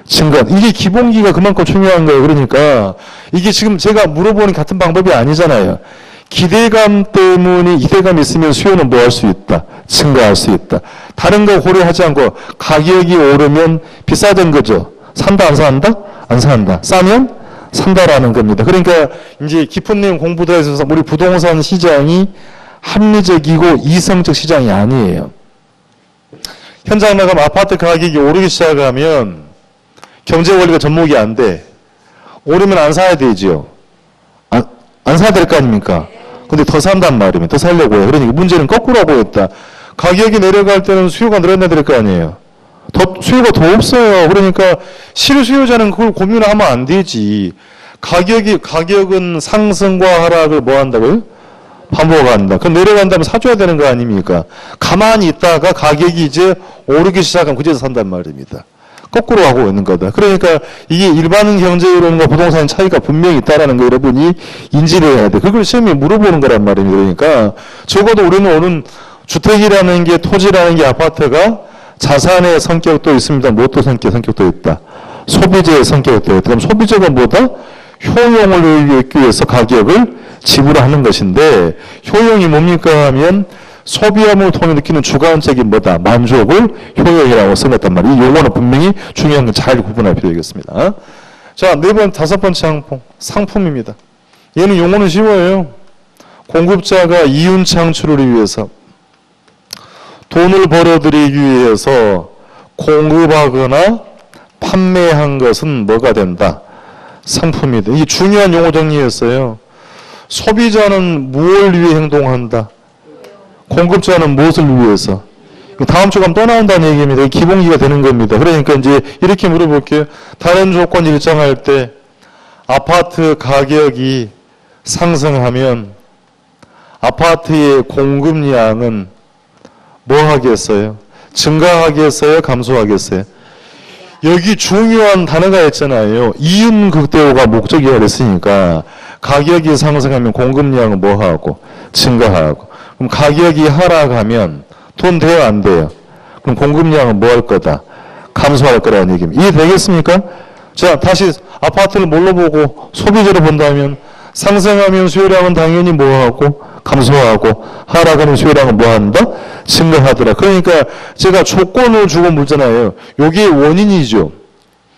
증가. 이게 기본기가 그만큼 중요한 거예요. 그러니까 이게 지금 제가 물어보는 같은 방법이 아니잖아요. 기대감 때문에 기대감이 있으면 수요는 뭐 할 수 있다? 증가할 수 있다. 다른 거 고려하지 않고 가격이 오르면 비싸진 거죠. 산다, 안 산다? 안 산다. 싸면 산다라는 겁니다. 그러니까 이제 깊은 내용 공부도 해서 우리 부동산 시장이 합리적이고 이성적 시장이 아니에요. 현장 나가면 아파트 가격이 오르기 시작하면 경제 원리가 접목이 안 돼. 오르면 안 사야 되죠. 안 사야 될 거 아닙니까? 근데 더 산단 말이면 더 살려고 해요. 그러니까 문제는 거꾸로 하고 있다. 가격이 내려갈 때는 수요가 늘어나야 될 거 아니에요. 수요가 더 없어요. 그러니까 실수요자는 그걸 고민하면 안 되지. 가격은 상승과 하락을 뭐 한다고요? 반복한다. 그럼 내려간다면 사줘야 되는 거 아닙니까? 가만히 있다가 가격이 이제 오르기 시작하면 그제서 산단 말입니다. 거꾸로 하고 있는 거다. 그러니까 이게 일반 경제이론과 부동산 차이가 분명히 있다라는 거 여러분이 인지를 해야 돼. 그걸 시험에 물어보는 거란 말입니다. 그러니까 적어도 우리는 오는 주택이라는 게 토지라는 게 아파트가 자산의 성격도 있습니다. 무엇도 성격도 있다. 소비재의 성격도 있다. 그럼 소비재가 뭐다? 효용을 얻기 위해서 가격을 지불하는 것인데 효용이 뭡니까 하면 소비함을 통해 느끼는 주관적인 뭐다? 만족을 효용이라고 써냈단 말이에요. 이 용어는 분명히 중요한 건 잘 구분할 필요가 있겠습니다. 자, 다섯 번째 상품입니다. 얘는 용어는 쉬워요. 공급자가 이윤 창출을 위해서 돈을 벌어들이기 위해서 공급하거나 판매한 것은 뭐가 된다? 상품이다. 이게 중요한 용어 정리였어요. 소비자는 무엇을 위해 행동한다? 공급자는 무엇을 위해서? 다음 주가 또 나온다는 얘기입니다. 기본기가 되는 겁니다. 그러니까 이제 이렇게 물어볼게요. 다른 조건 일정할 때 아파트 가격이 상승하면 아파트의 공급량은 뭐 하겠어요? 증가하겠어요? 감소하겠어요? 여기 중요한 단어가 있잖아요. 이윤극대호가 목적이라 그랬으니까 가격이 상승하면 공급량은 뭐 하고? 증가하고. 그럼 가격이 하락하면 돈 돼요? 안 돼요? 그럼 공급량은 뭐 할 거다? 감소할 거라는 얘기입니다. 이해되겠습니까? 자, 다시 아파트를 뭘로 보고 소비재로 본다면 상승하면 수요량은 당연히 뭐 하고? 감소하고 하락하는 수요량은 뭐 한다? 증가하더라. 그러니까 제가 조건을 주고 묻잖아요. 요게 원인이죠.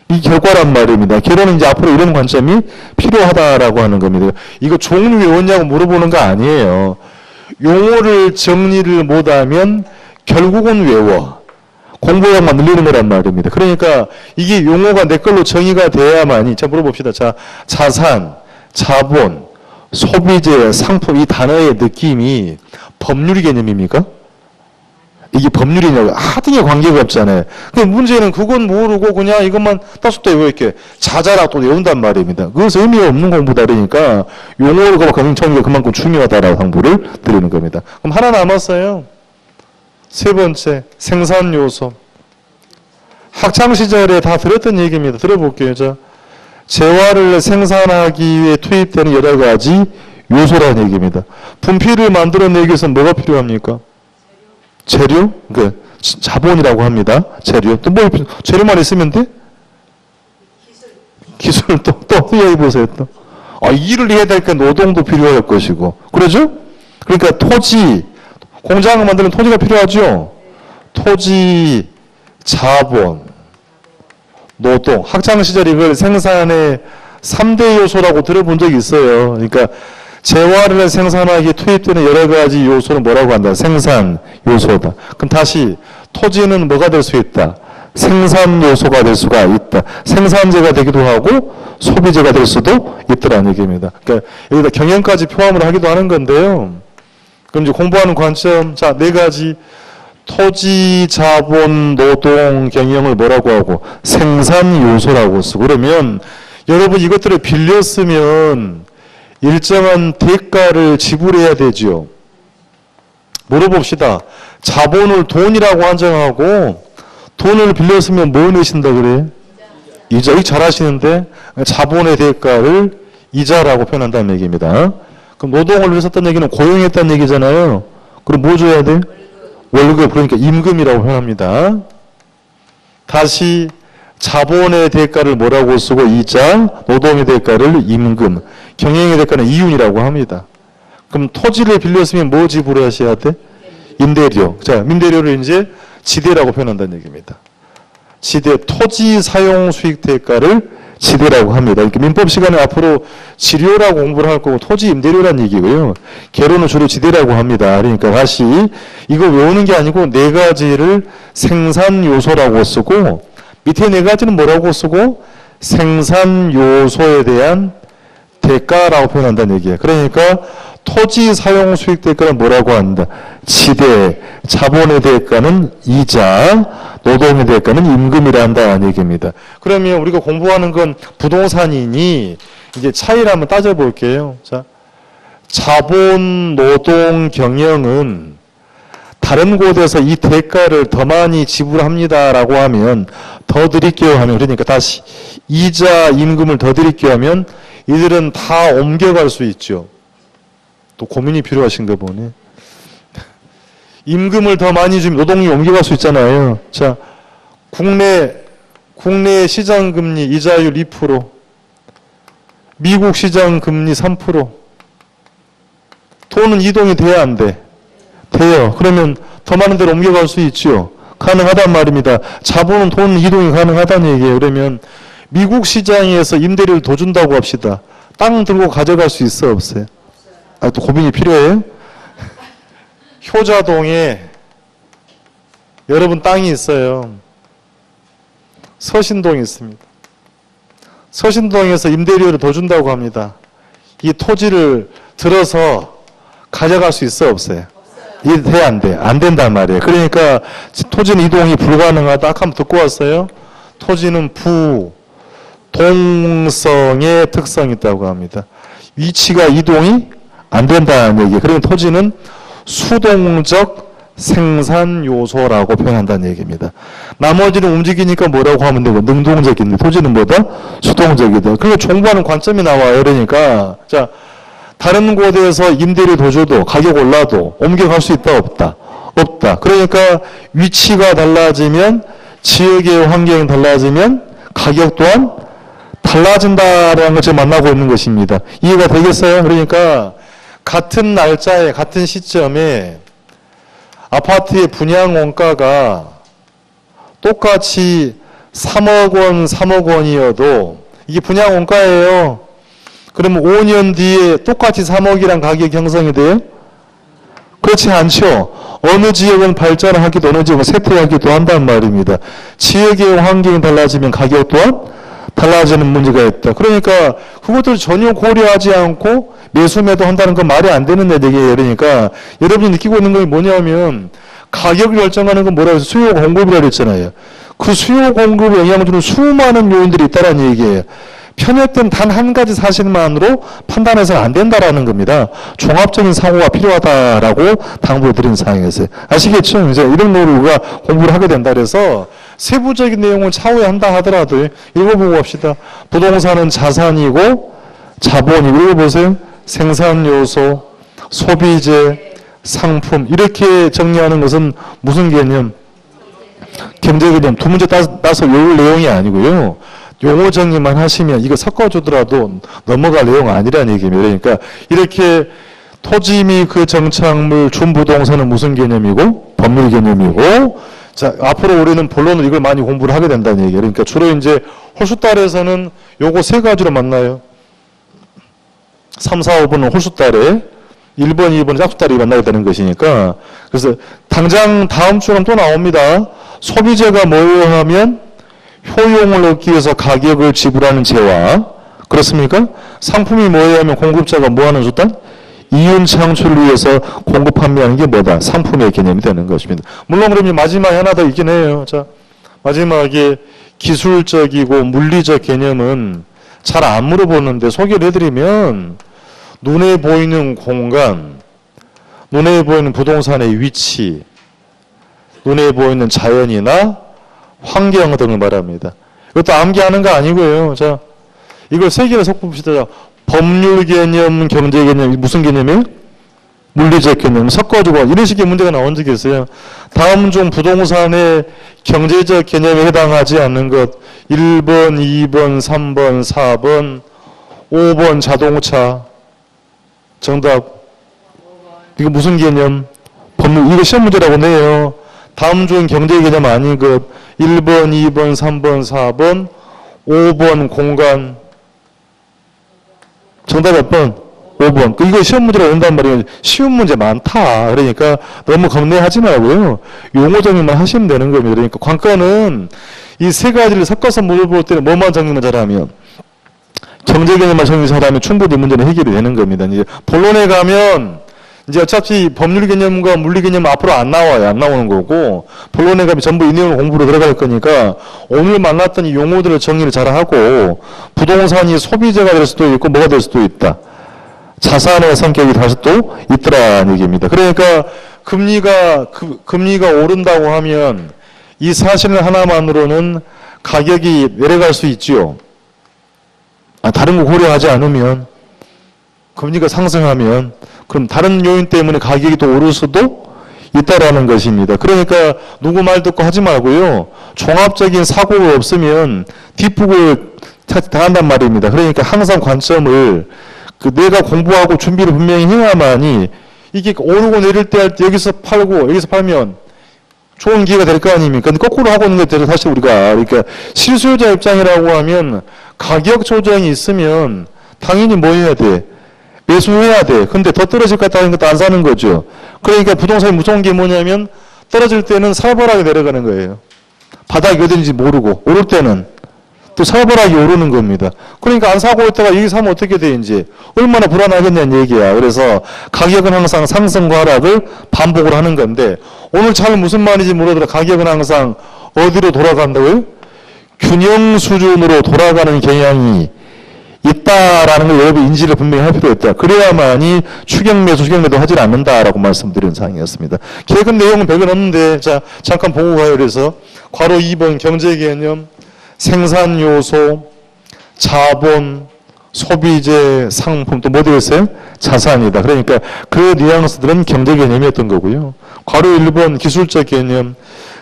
이 결과란 말입니다. 결론은 이제 앞으로 이런 관점이 필요하다라고 하는 겁니다. 이거 종류 외웠냐고 물어보는 거 아니에요. 용어를 정리를 못하면 결국은 외워. 공부량만 늘리는 거란 말입니다. 그러니까 이게 용어가 내 걸로 정의가 돼야만이, 자, 물어봅시다. 자, 자산, 자본, 소비재, 상품, 이 단어의 느낌이 법률 개념입니까? 이게 법률이냐고 하등의 관계가 없잖아요. 그 문제는 그건 모르고 그냥 이것만 따숩다 왜 이렇게 자자라 또 외운단 말입니다. 그것은 의미가 없는 공부다. 그러니까 용어를 가르치는 게 그만큼 중요하다라고 당부를 드리는 겁니다. 그럼 하나 남았어요. 세 번째, 생산 요소. 학창 시절에 다 들었던 얘기입니다. 들어볼게요. 자, 재화를 생산하기 위해 투입되는 여러 가지 요소라는 얘기입니다. 분필을 만들어내기 위해서는 뭐가 필요합니까? 재료? 그 자본이라고 합니다. 재료. 또 뭐 재료만 있으면 돼? 기술. 또 얘기해 보세요. 또. 일을 해야 되니까 노동도 필요할 것이고. 그러죠? 그러니까 토지, 공장을 만드는 토지가 필요하죠? 토지, 자본, 노동. 학창시절 이걸 생산의 3대 요소라고 들어본 적이 있어요. 그러니까 재화를 생산하기에 투입되는 여러 가지 요소는 뭐라고 한다? 생산 요소다. 그럼 다시 토지는 뭐가 될 수 있다? 생산 요소가 될 수가 있다. 생산재가 되기도 하고 소비재가 될 수도 있다라는 얘기입니다. 그러니까 여기다 경영까지 포함을 하기도 하는 건데요. 그럼 이제 공부하는 관점, 자, 4가지. 토지, 자본, 노동, 경영을 뭐라고 하고? 생산 요소라고 쓰고. 그러면 여러분 이것들을 빌렸으면 일정한 대가를 지불해야 되죠. 물어봅시다. 자본을 돈이라고 한정하고 돈을 빌렸으면 뭐 내신다 그래요? 이자. 이거 잘 하시는데 자본의 대가를 이자라고 표현한다는 얘기입니다. 그럼 노동을 위해서 했던 얘기는 고용했다는 얘기잖아요. 그럼 뭐 줘야 돼? 월급. 그러니까 임금이라고 표현합니다. 다시 자본의 대가를 뭐라고 쓰고 이자, 노동의 대가를 임금, 경영의 대가는 이윤이라고 합니다. 그럼 토지를 빌렸으면 뭐 지불하셔야 돼? 임대료. 자, 임대료를 이제 지대라고 표현한다는 얘기입니다. 지대, 토지 사용 수익 대가를 지대라고 합니다. 이렇게 민법 시간에 앞으로 지료라고 공부를 할 거고 토지 임대료란 얘기고요. 개론은 주로 지대라고 합니다. 그러니까 다시 이거 외우는 게 아니고 4가지를 생산 요소라고 쓰고 밑에 4가지는 뭐라고 쓰고 생산 요소에 대한 대가라고 표현한다는 얘기예요. 그러니까 토지 사용 수익 대가는 뭐라고 한다? 지대, 자본의 대가는 이자, 노동의 대가는 임금이라 한다는 얘기입니다. 그러면 우리가 공부하는 건 부동산이니 이제 차이를 한번 따져볼게요. 자, 자본, 노동, 경영은 다른 곳에서 이 대가를 더 많이 지불합니다라고 하면 더 드릴게요 하면 그러니까 다시 이자, 임금을 더 드릴게요 하면 이들은 다 옮겨갈 수 있죠. 또 고민이 필요하신가 보네. 임금을 더 많이 주면 노동이 옮겨갈 수 있잖아요. 자, 국내 시장 금리 이자율 2%, 미국 시장 금리 3%. 돈은 이동이 돼야 안 돼? 돼요. 그러면 더 많은 데로 옮겨갈 수 있죠. 가능하단 말입니다. 자본은 돈 이동이 가능하다는 얘기예요. 그러면 미국 시장에서 임대료를 더 준다고 합시다. 땅 들고 가져갈 수 있어 없어요? 또 고민이 필요해요? 효자동에 여러분 땅이 있어요. 서신동이 있습니다. 서신동에서 임대료를 더 준다고 합니다. 이 토지를 들어서 가져갈 수 있어 없어요? 이게 돼 안 돼? 안 된단 말이에요. 그러니까 토지는 이동이 불가능하다. 아까 한번 듣고 왔어요. 토지는 동성의 특성이 있다고 합니다. 위치가 이동이 안 된다는 얘기예요. 그러니까 토지는 수동적 생산 요소라고 표현한다는 얘기입니다. 나머지는 움직이니까 뭐라고 하면 되고 능동적인데 토지는 뭐다? 수동적이다. 그러니까 정부하는 관점이 나와요. 그러니까 자 다른 곳에서 임대료 더 줘도 가격 올라도 옮겨갈 수 있다 없다? 없다. 그러니까 위치가 달라지면 지역의 환경이 달라지면 가격 또한 달라진다라는 걸 지금 만나고 있는 것입니다. 이해가 되겠어요? 그러니까 같은 날짜에 같은 시점에 아파트의 분양 원가가 똑같이 3억 원, 3억 원이어도 이게 분양 원가예요. 그러면 5년 뒤에 똑같이 3억이란 가격이 형성이 돼요? 그렇지 않죠. 어느 지역은 발전하기도 어느 지역은 쇠퇴하기도 한단 말입니다. 지역의 환경이 달라지면 가격 또한 달라지는 문제가 있다. 그러니까 그것들을 전혀 고려하지 않고 매수 매도한다는 건 말이 안 되는 얘기예요. 그러니까 여러분이 느끼고 있는 건 뭐냐면 가격을 결정하는 건 뭐라고 해서 수요 공급이라고 했잖아요. 그 수요 공급에 영향을 주는 수많은 요인들이 있다는 얘기예요. 편협된 단 한 가지 사실만으로 판단해서는 안 된다라는 겁니다. 종합적인 사고가 필요하다라고 당부를 드린 사항이었어요. 아시겠죠? 이제 이런 걸 우리가 공부를 하게 된다 그래서 세부적인 내용을 차후에 한다 하더라도 읽어보고 합시다. 부동산은 자산이고 자본이고 읽어보세요. 생산 요소, 소비재, 상품 이렇게 정리하는 것은 무슨 개념? 경제 개념. 두 문제 따서 외울 내용이 아니고요. 용어 정리만 하시면 이거 섞어주더라도 넘어갈 내용 아니라는 얘기입니다. 그러니까 이렇게 토지 및 그 정착물 준부동산은 무슨 개념이고 법률 개념이고 자 앞으로 우리는 본론으로 이걸 많이 공부를 하게 된다는 얘기예요. 그러니까 주로 이제 홀수달에서는 요거 세 가지로 만나요. 3, 4, 5번은 홀수달에 1번, 2번 짝수달이 만나게 되는 것이니까 그래서 당장 다음 주는 또 나옵니다. 소비재가 뭐예요 하면 효용을 얻기 위해서 가격을 지불하는 재화. 그렇습니까? 상품이 뭐예요 하면 공급자가 뭐하는 수단? 이윤 창출을 위해서 공급 판매하는 게 뭐다? 상품의 개념이 되는 것입니다. 물론 그러면 마지막에 하나 더 있긴 해요. 자, 마지막에 기술적이고 물리적 개념은 잘 안 물어보는데 소개를 해드리면 눈에 보이는 공간, 눈에 보이는 부동산의 위치, 눈에 보이는 자연이나 환경 등을 말합니다. 이것도 암기하는 거 아니고요. 자, 이걸 세 개를 섞어봅시다. 법률 개념, 경제 개념, 무슨 개념이에요? 물리적 개념 섞어주고 이런 식의 문제가 나온 적이 있어요. 다음 중 부동산의 경제적 개념에 해당하지 않는 것 1번, 2번, 3번, 4번, 5번 자동차 정답. 이거 무슨 개념? 법률. 이거 시험 문제라고 내요. 다음 중 경제 개념 아닌 것 1번, 2번, 3번, 4번, 5번 공간. 정답 몇 번? 5번. 이거 시험 문제로 낸단 말이에요. 쉬운 문제 많다. 그러니까 너무 겁내하지 말고요. 용어 정리만 하시면 되는 겁니다. 그러니까 관건은 이 세 가지를 섞어서 물어볼 때는 뭐만 정리만 잘하면 경제 개념만 정리 잘하면 충분히 문제는 해결이 되는 겁니다. 이제 본론에 가면 이제 어차피 법률 개념과 물리 개념은 앞으로 안 나와요. 안 나오는 거고 본론에 가면 전부 이 내용 공부로 들어갈 거니까 오늘 만났던 이 용어들을 정리를 잘하고 부동산이 소비재가 될 수도 있고 뭐가 될 수도 있다. 자산의 성격이 될 수도 있더라는 얘기입니다. 그러니까 금리가 오른다고 하면 이 사실 하나만으로는 가격이 내려갈 수 있지요. 다른 거 고려하지 않으면 금리가 상승하면 그럼 다른 요인 때문에 가격이 또 오를 수도 있다라는 것입니다. 그러니까 누구 말 듣고 하지 말고요. 종합적인 사고가 없으면 뒷북을 당한단 말입니다. 그러니까 항상 관점을 내가 공부하고 준비를 분명히 해야만이 이게 오르고 내릴 때 할 때 여기서 팔고 여기서 팔면 좋은 기회가 될 거 아닙니까? 근데 거꾸로 하고 있는 게 대해서 사실 우리가 그러니까 실수요자 입장이라고 하면 가격 조정이 있으면 당연히 뭐 해야 돼? 매수해야 돼. 근데 더 떨어질 것 같다는 것도 안 사는 거죠. 그러니까 부동산이 무서운 게 뭐냐면 떨어질 때는 살벌하게 내려가는 거예요. 바닥이 어딘지 모르고 오를 때는 또 살벌하게 오르는 겁니다. 그러니까 안 사고 있다가 여기 사면 어떻게 돼 이제 얼마나 불안하겠냐는 얘기야. 그래서 가격은 항상 상승과 하락을 반복을 하는 건데 오늘 참 무슨 말인지 모르더라. 가격은 항상 어디로 돌아간다고요? 균형 수준으로 돌아가는 경향이 있다라는 걸 여러분 인지를 분명히 할 필요가 있다. 그래야만이 추경매수, 추경매도 하지 않는다라고 말씀드리는 사항이었습니다. 계획은 내용은 별거 없는데, 자, 잠깐 보고 가요. 그래서, 괄호 2번 경제개념, 생산요소, 자본, 소비재, 상품, 또 뭐 되겠어요? 자산이다. 그러니까 그 뉘앙스들은 경제개념이었던 거고요. 괄호 1번 기술적 개념,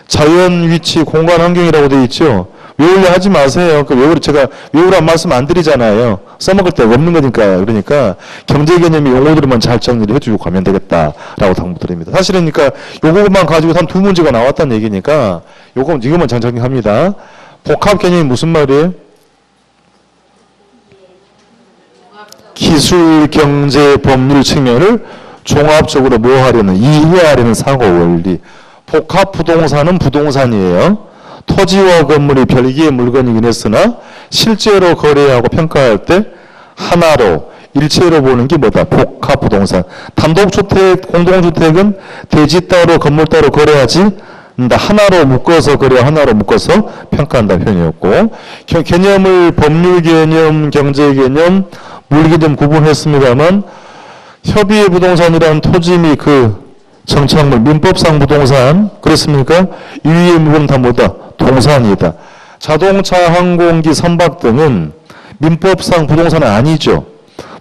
자연, 위치, 공간, 환경이라고 되어 있죠. 외우려 하지 마세요. 제가 외우란 말씀 안 드리잖아요. 써먹을 데가 없는 거니까. 그러니까 경제 개념의 용어들만 잘 정리를 해주고 가면 되겠다라고 당부드립니다. 사실은 그러니까 요거만 가지고 한 두 문제가 나왔다는 얘기니까 이거만 잘 정리합니다. 복합 개념이 무슨 말이에요? 기술, 경제, 법률 측면을 종합적으로 뭐 하려는, 이해하려는 사고 원리. 복합 부동산은 부동산이에요. 토지와 건물이 별개의 물건이긴 했으나 실제로 거래하고 평가할 때 하나로 일체로 보는 게 뭐다? 복합 부동산. 단독주택, 공동주택은 대지 따로 건물 따로 거래하지 하나로 묶어서 거래, 하나로 묶어서 평가한다는 표현이었고, 개념을 법률 개념, 경제 개념, 물 개념 구분했습니다만 협의의 부동산이란 토지 및 그 정착물, 민법상 부동산, 그렇습니까? 이 위의 물건은 다 뭐다? 동산이다. 자동차, 항공기, 선박 등은 민법상 부동산은 아니죠.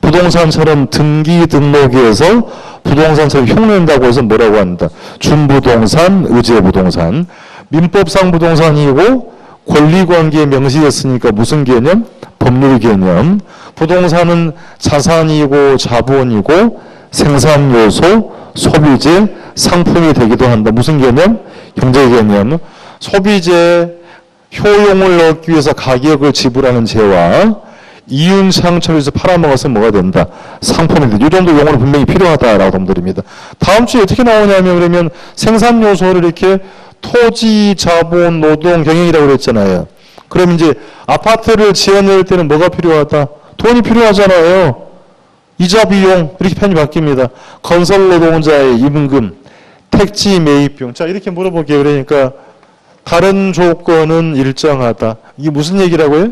부동산처럼 등기 등록에서 부동산처럼 흉낸다고 해서 뭐라고 한다? 준부동산, 의제부동산. 민법상 부동산이고 권리관계에 명시했으니까 무슨 개념? 법률 개념. 부동산은 자산이고 자본이고 생산요소, 소비재, 상품이 되기도 한다. 무슨 개념? 경제 개념. 소비재, 효용을 얻기 위해서 가격을 지불하는 재와 이윤창출에서 팔아먹어서 뭐가 된다? 상품이 된다. 이 정도 용어는 분명히 필요하다라고 덤드립니다. 다음 주에 어떻게 나오냐면 그러면 생산 요소를 이렇게 토지, 자본, 노동, 경영이라고 그랬잖아요. 그럼 이제 아파트를 지어낼 때는 뭐가 필요하다? 돈이 필요하잖아요. 이자 비용 이렇게 편이 바뀝니다. 건설 노동자의 임금, 택지 매입 비용. 자, 이렇게 물어볼게요. 그러니까 다른 조건은 일정하다. 이게 무슨 얘기라고요?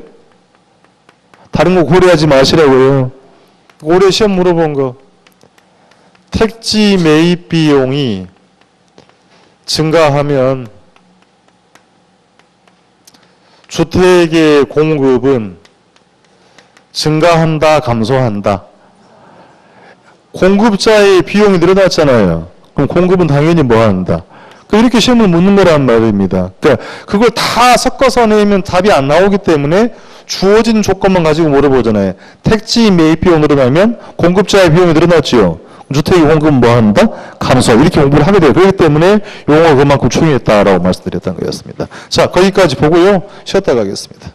다른 거 고려하지 마시라고요. 올해 시험 물어본 거. 택지 매입 비용이 증가하면 주택의 공급은 증가한다, 감소한다. 공급자의 비용이 늘어났잖아요. 그럼 공급은 당연히 뭐 한다? 이렇게 시험을 묻는 거란 말입니다. 그러니까 그걸 다 섞어서 내면 답이 안 나오기 때문에 주어진 조건만 가지고 물어보잖아요. 택지 매입 비용 늘어나면 공급자의 비용이 늘어났지요. 주택의 공급은 뭐 한다? 감소. 이렇게 공부를 하게 돼요. 그렇기 때문에 용어가 그만큼 중요했다라고 말씀드렸던 거였습니다. 자, 거기까지 보고요. 쉬었다 가겠습니다.